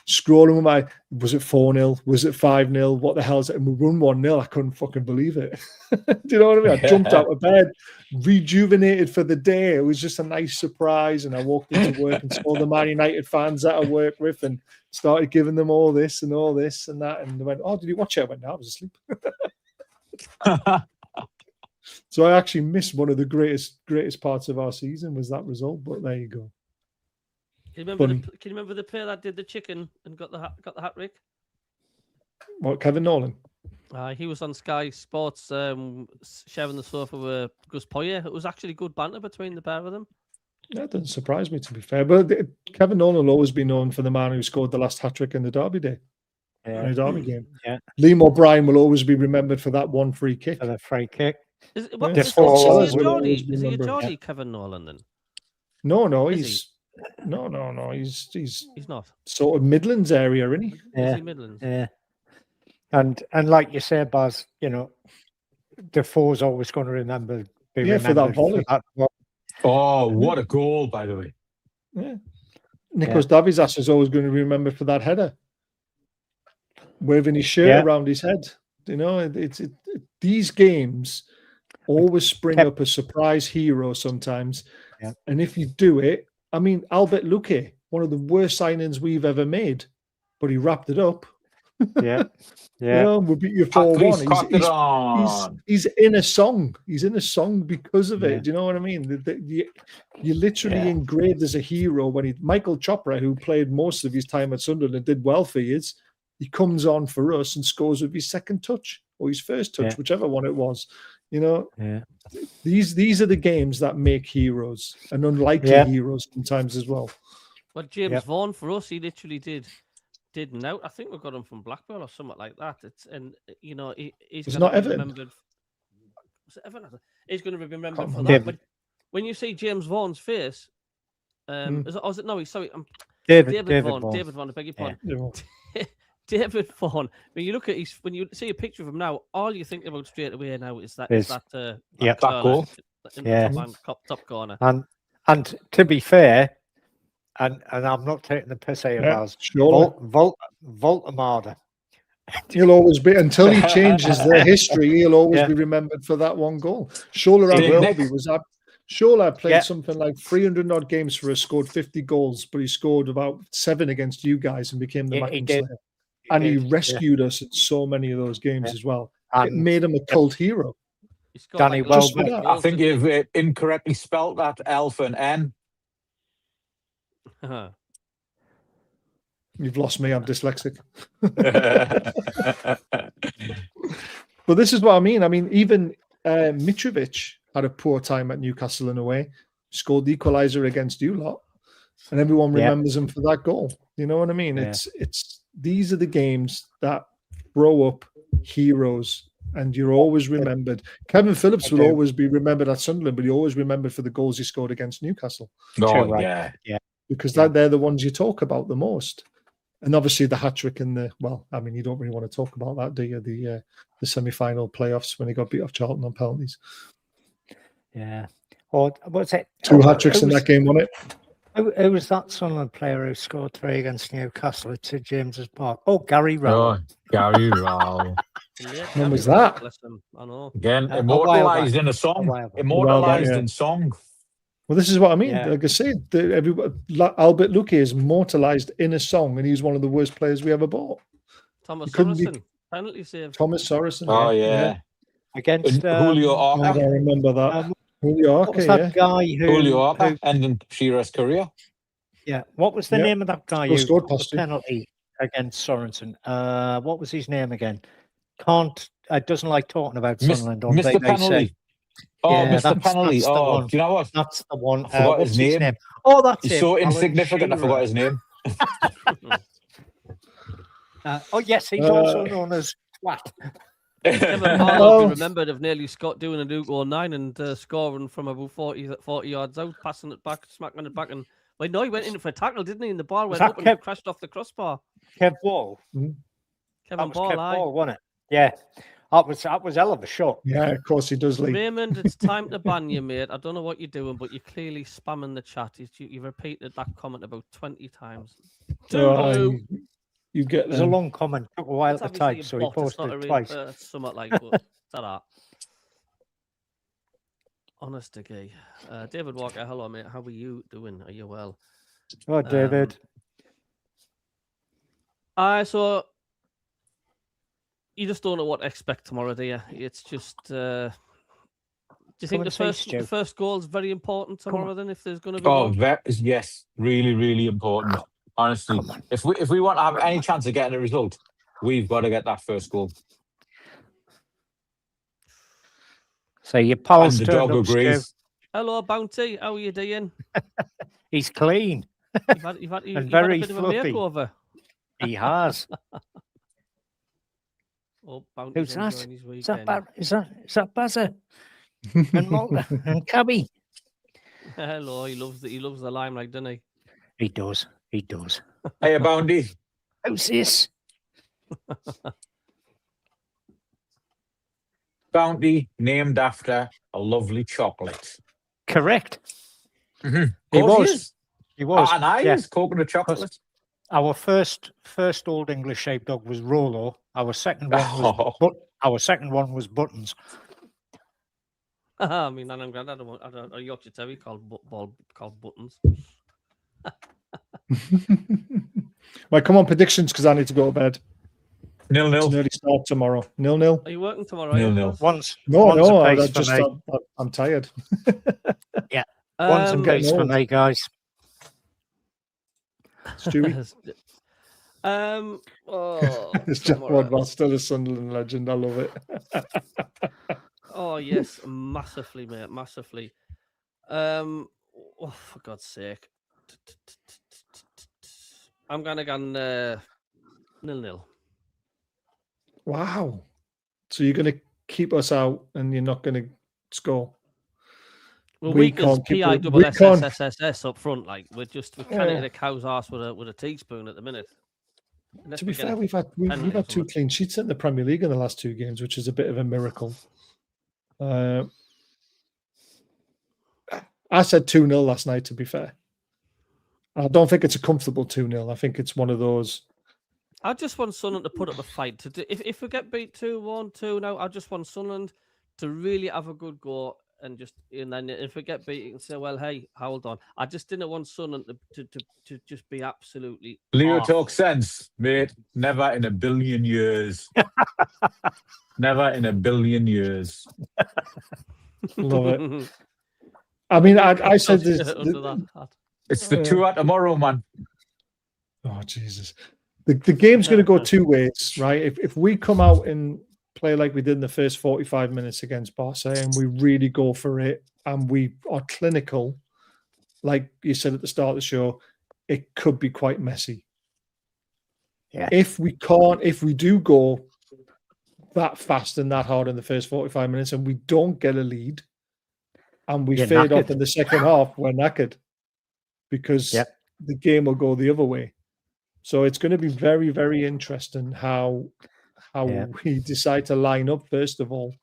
scrolling with was it 4-0? Was it 5-0? What the hell is it? And we won 1-0. I couldn't fucking believe it. Do you know what I mean? I jumped out of bed, rejuvenated for the day. It was just a nice surprise. And I walked into work and saw the Man United fans that I work with and started giving them all this and that. And they went, "Oh, did you watch it?" I went, "No, I was asleep." So I actually missed one of the greatest parts of our season was that result. But there you go. Can you remember the player that did the chicken and got the hat trick? What, Kevin Nolan? He was on Sky Sports sharing the sofa with Gus Poyet. It was actually good banter between the pair of them. That doesn't surprise me, to be fair. But Kevin Nolan will always be known for the man who scored the last hat trick in the Derby day. In a Derby game. Yeah. Liam O'Brien will always be remembered for that one free kick. For the free kick. Is he a Geordie, Kevin Nolan then? No, he's he's not sort of Midlands area, isn't he? Yeah. Is he Midlands? Yeah. And like you say, Baz, Defoe's always going to be remembered for that volley. Oh, what a goal, by the way. Yeah. Nicholas Davies is always going to be remembered for that header. Waving his shirt around his head. These games always spring up a surprise hero sometimes. Yeah. And if you do it, I mean, Albert Luque, one of the worst signings we've ever made, but he wrapped it up. Yeah. Yeah. We beat you 4-1. He's in a song. He's in a song because of it. Yeah. Do you know what I mean? You're literally engraved as a hero when Michael Chopra, who played most of his time at Sunderland and did well for years, he comes on for us and scores with his second touch or his first touch, whichever one it was. These are the games that make heroes and unlikely heroes sometimes as well. Well, James Vaughan for us, he literally did out. I think we got him from Blackburn or something like that. He's not Everton. Was it Everton? He's going to be remembered for that. But when you see James Vaughan's face, David Vaughan. David Vaughan, I beg your pardon. Yeah. David Vaughan. When you look at when you see a picture of him now, all you think about straight away now is that goal. Top corner. And to be fair, and I'm not taking the piss out of ours. Voltemada. He'll always be, until he changes their history, he'll always be remembered for that one goal. Shola played something like 300 odd games for us, scored 50 goals, but he scored about 7 against you guys and became the Mackem Slayer. And he rescued us in so many of those games as well. It made him a cult hero. Danny Welbeck. I think you've incorrectly spelt that L for an N. You've lost me. I'm dyslexic. But this is what I mean. I mean, even Mitrovic had a poor time at Newcastle in a way. Scored the equaliser against you lot, and everyone remembers him for that goal. You know what I mean? Yeah. It's these are the games that throw up heroes, and you're always remembered. Kevin Phillips will always be remembered at Sunderland, but he always remembered for the goals he scored against Newcastle. Oh, yeah. Because they're the ones you talk about the most. And obviously the hat-trick in you don't really want to talk about that, do you? The semi-final playoffs when he got beat off Charlton on penalties. Yeah. Or what's it? 2 hat-tricks in that game, wasn't it? Who was that Sunderland player who scored 3 against Newcastle at St James's Park? Oh, Gary Rowell. Oh, Gary Rowell. When was that? Bless him. I know. Again, A while immortalized back. in a A song. while back. Immortalized yeah. in song. Well, this is what I mean. Yeah. Like I said, Albert Luque is immortalized in a song, and he's one of the worst players we ever bought. Thomas couldn't be- Sorensen, penalty save. Thomas Sorensen. Oh, yeah. Against Julio I Arca. remember that. Um, Julio what was Arca, that guy who? Julio Arca who- ending Shearer's career. yeah. What was the Yeah. name of that guy Still who scored got the past you. penalty against Sorensen? What was his name again? Doesn't like talking about Sunderland on Mr. BBC. Penalty. Oh, Yeah, Mr. that's Penalty. the Oh, one. do you know what? That's the one. I forgot what's his name. Oh, that's He's it. so Alan insignificant, I Shearer. forgot his name. Oh, yes, he's also known as Twat. Kevin Marlowe Well- will be remembered of nearly Scott doing a Luke 09 and scoring from about 40 yards out, passing it back, smacking it back. And well, no, he went in for a tackle, didn't he? And the ball went that up and Kev- crashed off the crossbar. Kev Ball. Kevin That was Ball, Kev aye. Ball, wasn't it? Yeah. That was hell of a shot. Yeah, of course he does, Lee. Raymond, it's time to ban you, mate. I don't know what you're doing, but you're clearly spamming the chat. You've repeated that comment about 20 times. Oh, you get It was a them. long comment. Took a while It's to obviously type, a so he bot, it's not posted a it real twice. something like but ta-da. Honest to gay. David Walker, hello, mate. How are you doing? Are you well? Oh, David. So you just don't know what to expect tomorrow, do you? It's just. Do you think and the see, Stu. first goal is very important tomorrow? Then, if there's going to be Oh, one? yes, really, really important. Honestly, if we want to have any chance of getting a result, we've got to get that first goal. So your And pals the turned dog up, Stu. agrees. Hello, Bounty. How are you doing? He's clean. You've had a very bit of a fluffy. makeover. He has. Oh, Bounty's Who's that? enjoying his Is that weekend. is that Bazza and Malta and Cabby? Hello, he loves the limelight, doesn't he? He does. He does. Hey, Bounty. How's this? Bounty, named after a lovely chocolate. Correct. Mm-hmm. He was. He was. And I yeah. use coconut chocolate. Our first Old English shaped dog was Rolo. Our second one was Buttons. I mean, I'm glad I don't want a Yorkshire Terrier called Buttons. Right, come on, predictions, because I need to go to bed. 0-0. It's an early start tomorrow. 0-0. Are you working tomorrow? 0-0. One's No, a pace I for just me. I'm tired. One's a Um, pace for old. me, guys. Stewie. It's Jack tomorrow. Rodwell, still a Sunderland legend. I love it. Oh yes, massively, mate, massively. Oh, for God's sake, I'm gonna go 0-0. Wow. So you're going to keep us out and you're not going to score? Well, We we as can't keep PI it- double we can't- SSSS up front, like we're trying to Yeah. hit a cow's ass with a teaspoon at the minute. Unless To we be get fair, a- we've had penalty or two something. clean sheets in the Premier League in the last two games, which is a bit of a miracle. I said 2-0 last night, to be fair. I don't think it's a comfortable 2-0. I think it's one of those. I just want Sunderland to put up a fight. If we get beat 2-1 now, I just want Sunderland to really have a good go and then if we get beat, you can say, well, hey, hold on. I just didn't want Sunderland to just be absolutely Leo awful. talks sense, mate. Never in a billion years. Never in a billion years. Love it. I mean, I said this. Under that hat. It's the tour tomorrow, man. Oh, Jesus. The game's going to go two ways, right? If we come out and play like we did in the first 45 minutes against Barca and we really go for it and we are clinical, like you said at the start of the show, it could be quite messy. Yeah. If we do go that fast and that hard in the first 45 minutes and we don't get a lead and we You're fade knackered. off in the second half, we're knackered because the game will go the other way. So it's going to be very, very interesting how we decide to line up, first of all,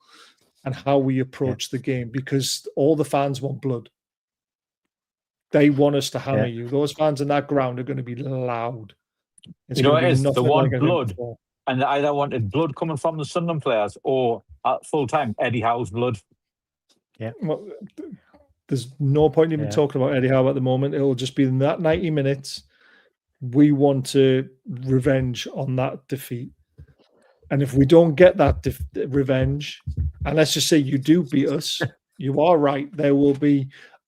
and how we approach the game, because all the fans want blood. They want us to hammer you. Those fans in that ground are going to be loud. It's You know going what to it be is? They nothing want like I've been blood. before. and I either wanted blood coming from the Sunderland players or at full time Eddie Howe's blood. Well, there's no point even Yeah. talking about Eddie Howe at the moment. It'll just be in that 90 minutes. We want to revenge on that defeat. And if we don't get that revenge, and let's just say you do beat us, you are right.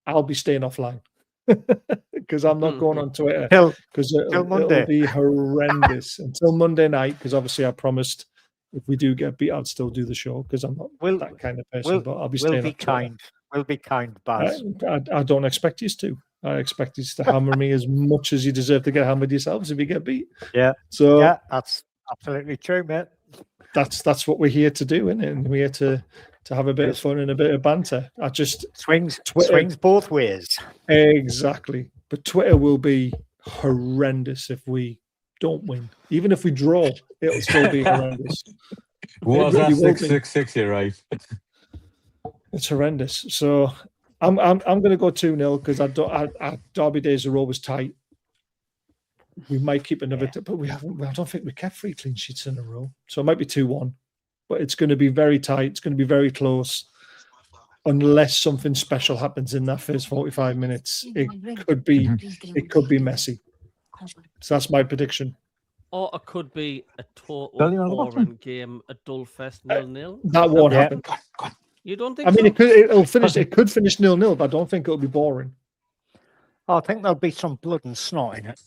I'll be staying offline because I'm not going on Twitter because it'll be horrendous until Monday night. Because obviously I promised if we do get beat, I'd still do the show because I'm not that kind of person. But I'll be staying off Twitter. We'll be kind, Baz. I don't expect you to. I expect you to hammer me as much as you deserve to get hammered yourselves if you get beat. Yeah. So yeah, that's absolutely true, mate. That's what we're here to do, isn't it? And we're here to have a bit of fun and a bit of banter. I just swings both ways. Exactly. But Twitter will be horrendous if we don't win. Even if we draw, it'll still be horrendous. Was that 666? You're right. It's horrendous. So I'm going to go 2-0 because our derby days are always tight. We might keep another, but we haven't. I don't think we kept 3 clean sheets in a row, so it might be 2-1. But it's going to be very tight. It's going to be very close, unless something special happens in that first 45 minutes. It could be messy. So that's my prediction. Or it could be a total boring game, a dull fest 0-0. That won't happen. You don't think? I mean, it'll finish. It could finish 0-0, but I don't think it'll be boring. I think there'll be some blood and snot in it.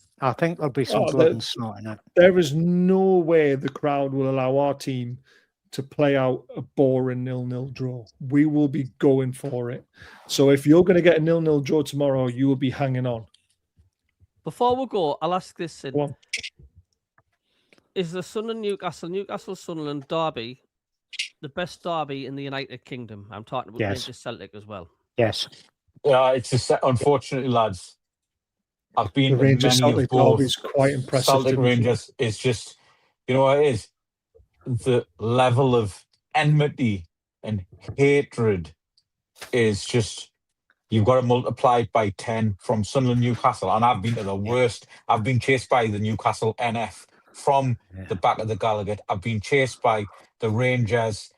There is no way the crowd will allow our team to play out a boring 0-0 draw. We will be going for it. So if you're going to get a 0-0 draw tomorrow, you will be hanging on. Before we go, I'll ask this. Is the Newcastle Sunderland derby the best derby in the United Kingdom? I'm talking about Rangers Celtic as well. Yes. Yeah, it's just unfortunately, lads. I've been the Rangers many Celtic of both. derby is quite impressive. Celtic Rangers is just, you know what it is? The level of enmity and hatred is just, you've got to multiply it by 10 from Sunderland, Newcastle. And I've been to the worst. I've been chased by the Newcastle NF from the back of the Gallagher. I've been chased by the Rangers.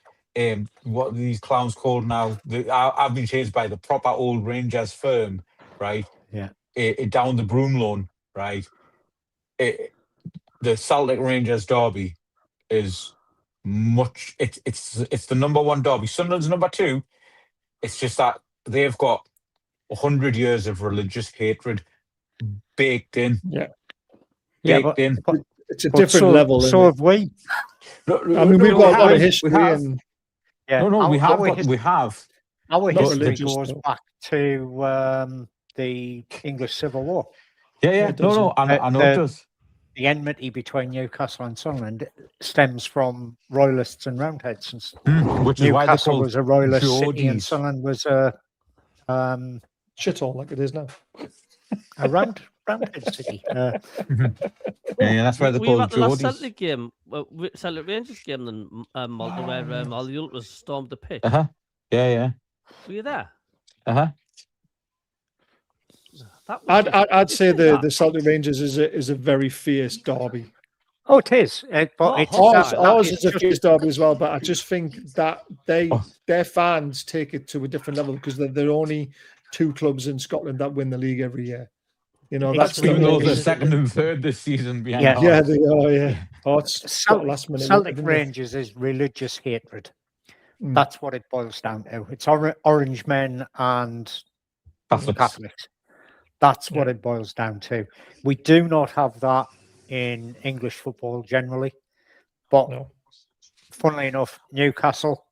What are these clowns called now? I've been chased by the proper old Rangers firm, right? Yeah. Down the Broom Lawn, right? The Celtic Rangers derby is much. It's the number one derby. Sunderland's number 2. It's just that they've got 100 years of religious hatred baked in. Yeah, baked in. It's a different level. So have we. I mean, we've got a lot of history. We have. Our history goes back to the English Civil War. Yeah. I know it does. The enmity between Newcastle and Sunderland stems from Royalists and Roundheads. Which is why Newcastle was a Royalist city and Sunderland was a shithole like it is now. A Roundhead city. Yeah, that's why they're called at the last Celtic game, Celtic Rangers game in Malta, where all the Ultras stormed the pitch. Yeah. Were you there? I'd say the Celtic Rangers is a very fierce derby. Oh, it is. Ours is a fierce derby as well, but I just think that their fans take it to a different level because they're the only 2 clubs in Scotland that win the league every year. You know, that's even though they're second and third this season behind. Yeah, they are. Yeah, it's last minute. Celtic Rangers is religious hatred. That's what it boils down to. It's Orange men and Catholics. That's what it boils down to. We do not have that in English football generally, but funnily enough, Newcastle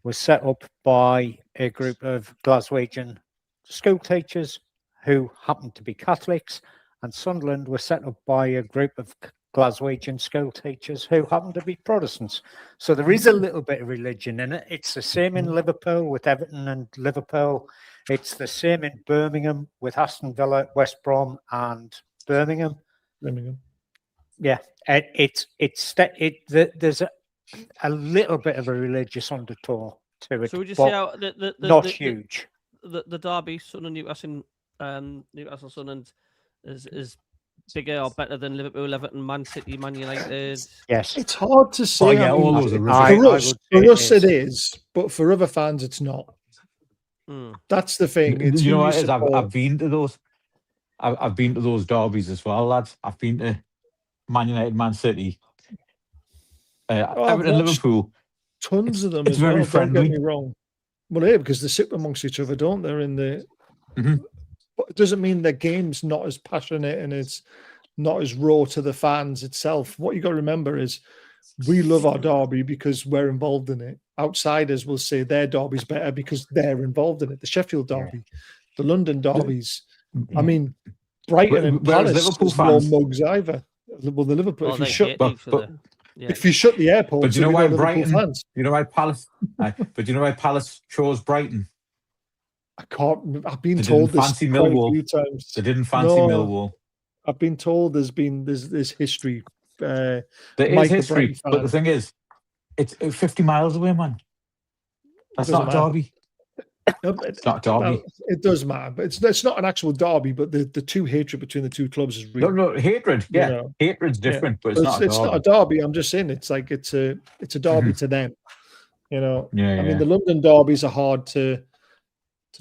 was set up by a group of Glaswegian school teachers who happened to be Catholics, and Sunderland was set up by a group of Glaswegian school teachers who happened to be Protestants. So there is a little bit of religion in it. It's the same in Liverpool with Everton and Liverpool. It's the same in Birmingham with Aston Villa, West Brom, and Birmingham. Yeah, there's a little bit of a religious undertow to it. So would you say how not huge? The derby, Sunderland, Newcastle Sunderland is bigger or better than Liverpool, Everton, Man City, Man United? Yes. It's hard to say. Oh, yeah, I mean, all those are I- for I us, would for say us it is, but for other fans, it's not. Mm. That's the thing. It's You know who what you it is? I've support. been to those. I've been to those derbies as well, lads. I've been to Man United, Man City, Oh, I've Everton, watched Liverpool. tons of them It's as very well. Don't friendly. get me wrong. Well, yeah, because they sit amongst each other, don't they? In the, Mhm. but it doesn't mean the game's not as passionate and it's not as raw to the fans itself. What you got to remember is we love our derby because we're involved in it. Outsiders will say their derby's better because they're involved in it. The Sheffield Yeah. derby, the London derbies. I mean, Brighton and Whereas Palace Liverpool is no fans- mugs either. Well, the Liverpool. Oh, If you they shut, hate but- each other. Yeah. if you shut the airport, But you know there'll be why no Liverpool Brighton? fans. You know why Palace? But you know why Palace chose Brighton? I can't. I've been They told didn't this fancy quite a Millwall. few times. They didn't fancy No. Millwall. I've been told there's history. There is Mike, a history, Brighton but the fan. thing is, it's 50 miles away, man. That's Doesn't not a matter. derby. No, but- It's not a derby. well, it does matter, but it's not an actual derby. But the two hatred between the two clubs is real. No, hatred. You Yeah, know. hatred's different, but it's But not a it's derby. not a derby. I'm just saying it's like it's a derby to them. You know. Yeah, I mean, yeah. the London derbies are hard to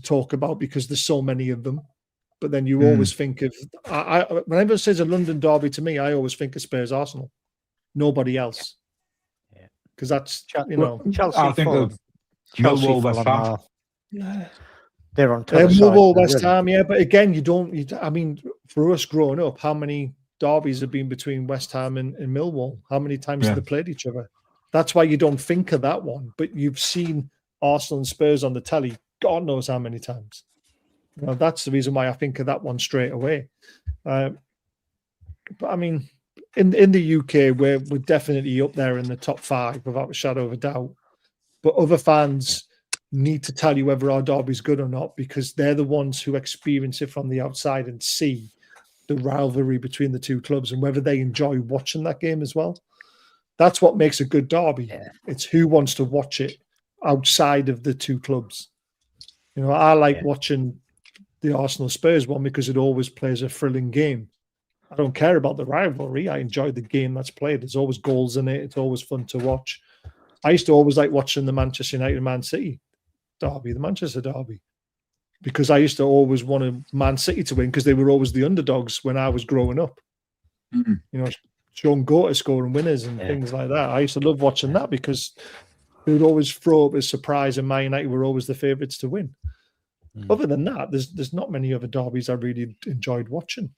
talk about because there's so many of them. But then you always think of when anyone says a London derby to me, I always think of Spurs Arsenal. Nobody else. Yeah. Because that's Chelsea, I think Fulham. of Chelsea, Millwall, West Fulham Ham. they're on top of Millwall, West Ham, yeah. But again, I mean, for us growing up, how many derbies have been between West Ham and Millwall? How many times have they played each other? That's why you don't think of that one. But you've seen Arsenal and Spurs on the telly, God knows how many times. That's the reason why I think of that one straight away. But I mean, in the UK, we're definitely up there in the top 5 without a shadow of a doubt. But other fans need to tell you whether our derby's good or not because they're the ones who experience it from the outside and see the rivalry between the two clubs and whether they enjoy watching that game as well. That's what makes a good derby. Yeah. It's who wants to watch it outside of the two clubs. I like watching the Arsenal Spurs one because it always plays a thrilling game. I don't care about the rivalry. I enjoy the game that's played. There's always goals in it. It's always fun to watch. I used to always like watching the Manchester United and Man City derby, the Manchester derby, because I used to always want Man City to win because they were always the underdogs when I was growing up. Mm-hmm. Sean Gorter scoring winners and things like that. I used to love watching that because they would always throw up a surprise and Man United were always the favourites to win. Other than that, there's not many other derbies I really enjoyed watching.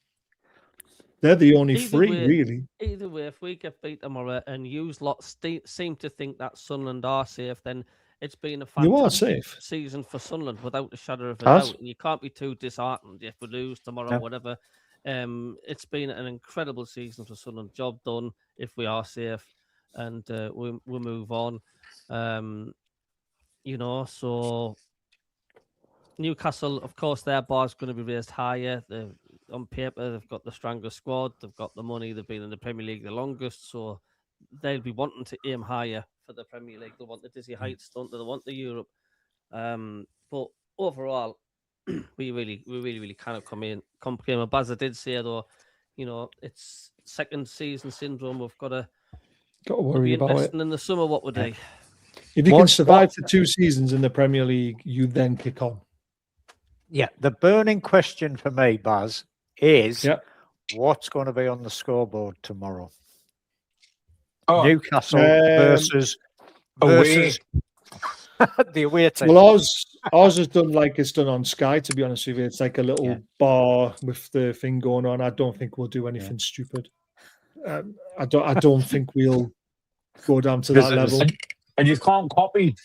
They're the only three, really. Either way, if we get beat tomorrow and you lot seem to think that Sunderland are safe, then it's been a fantastic season for Sunderland without a shadow of a doubt. And you can't be too disheartened if we lose tomorrow, whatever. It's been an incredible season for Sunderland. Job done if we are safe, and we move on. So Newcastle, of course, their bar is going to be raised higher. On paper, they've got the strongest squad. They've got the money. They've been in the Premier League the longest, so they'll be wanting to aim higher for the Premier League. They'll want the dizzy heights, don't they? They want the Europe. But overall, we really kind of come in. As I did say, though, it's second season syndrome. We've got to worry about it. In the summer, what would they? If you can survive for 2 seasons in the Premier League, you then kick on. Yeah, the burning question for me, Baz, is what's going to be on the scoreboard tomorrow? Newcastle versus the away team. Well, ours is done like it's done on Sky, to be honest with you. It's like a little bar with the thing going on. I don't think we'll do anything stupid. I don't think we'll go down to that level. And you can't copy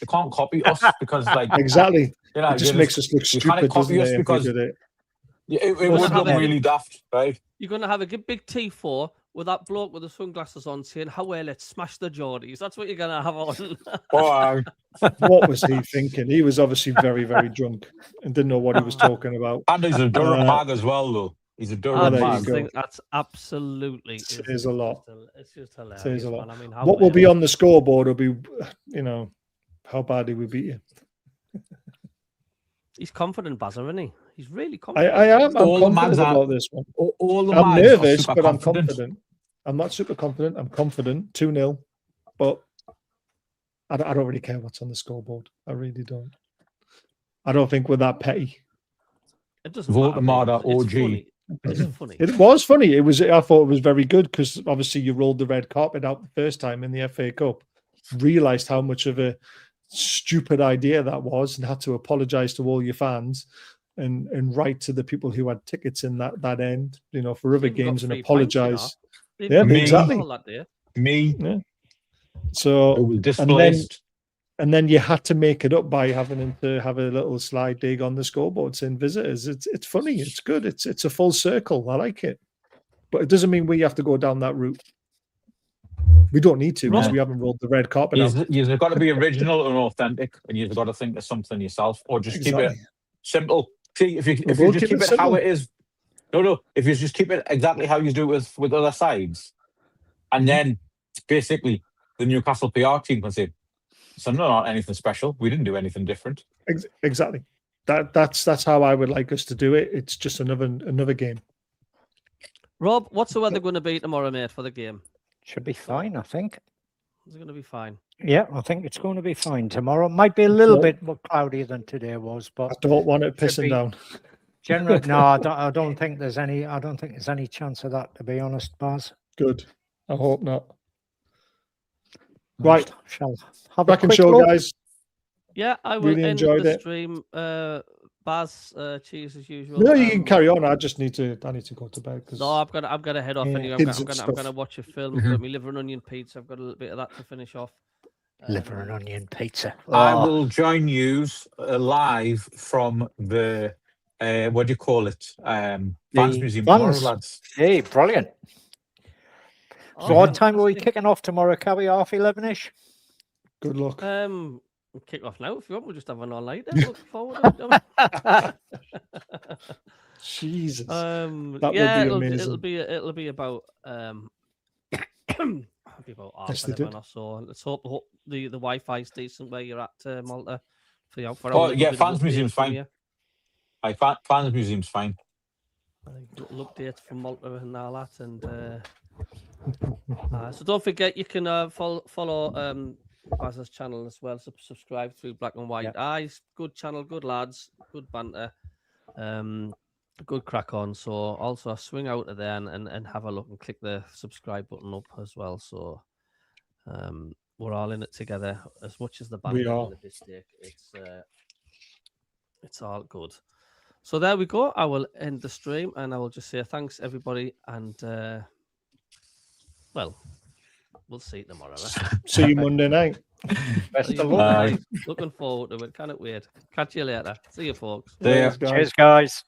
us because exactly. It just makes us look stupid, doesn't it? Because it would look really daft, right? You're going to have a big T4 with that bloke with the sunglasses on saying, "How well, let's smash the Geordies." That's what you're going to have on. What was he thinking? He was obviously very, very drunk and didn't know what he was talking about. And he's a Durham mag as well, though. He's a Durham mag. That's absolutely. It says a lot. It's just hilarious. It says a lot. Man. I mean, what will be on the scoreboard will be, how badly we beat you. He's confident, Baz, isn't he? He's really confident. I am. I'm All the confident mads are- about this one. All the I'm mads are nervous, super but I'm confident. confident. I'm not super confident. I'm confident. 2-0. But I don't really care what's on the scoreboard. I really don't. I don't think we're that petty. It doesn't Vote matter. Armada It's OG. funny. It's funny. It was funny. I thought it was very good because obviously you rolled the red carpet out the first time in the FA Cup. Realised how much of a stupid idea that was and had to apologise to all your fans and write to the people who had tickets in that end, for other Even got games and 3 points, apologise. Even Yeah, got Me. exactly. all that day. Me, Yeah. So who was displaced. and then you had to make it up by having to have a little slide dig on the scoreboard saying visitors. It's funny. It's good. It's a full circle. I like it. But it doesn't mean we have to go down that route. We don't need to because No. we haven't rolled the red carpet out. You've got to be original and authentic, and you've got to think of something yourself, or just keep it Exactly. simple. See, if you will just keep keep it it how simple. it is, if you just keep it exactly how you do it with other sides, and then basically the Newcastle PR team can say, "So not anything special. We didn't do anything different." Exactly. That's how I would like us to do it. It's just another game. Rob, what's the weather going to be tomorrow, mate, for the game? Should be fine, I think. Is it going to be fine? Yeah, I think it's going to be fine tomorrow. Might be a little bit more cloudier than today was, I but don't want it Should pissing be. down. generally, no, I don't think there's any chance of that, to be honest, Baz. Good. I hope not. Right. Shall have a Back and quick show, look. guys. Yeah, I will Really end enjoyed the it. stream. Baz, cheers as usual. No, you can carry on. I need to go to bed because No, I've got to head off Yeah. anyway. Kids and I'm stuff. gonna watch a film. Mhm. Got me liver and onion pizza. I've got a little bit of that to finish off. Liver and onion pizza. I Oh, will join you live from the what do you call it? Fans The Museum fans. tomorrow, lads. Hey, brilliant. Oh, So what time are we fantastic. kicking off tomorrow, Cabby? 11:30ish? good luck. We'll kick off now if you want. We'll just have an all night. Look forward to it. Jesus. That would be amazing. It'll be about it'll be about Yes, they 11 did. or so. Let's hope the Wi-Fi is decent where you're at, Malta. For our Oh, little yeah, bit of Fans updates Museum's from fine. you. Fans Museum's fine. Little updates from Malta and all that, and so don't forget you can follow Baz's channel as well. Subscribe through Black and White Eyes. Good channel, good lads, good banter, good crack on. So also swing out of there and have a look and click the subscribe button up as well. So we're all in it together as much as the banter We are. and the mistake. It's all good. So there we go. I will end the stream and I will just say thanks everybody and well, we'll see you tomorrow. Eh? See you Monday night. Best See you of Monday luck. Bye. night. Looking forward to it. Can't wait. Catch you later. See you, folks. See ya. Cheers, guys. Cheers, guys.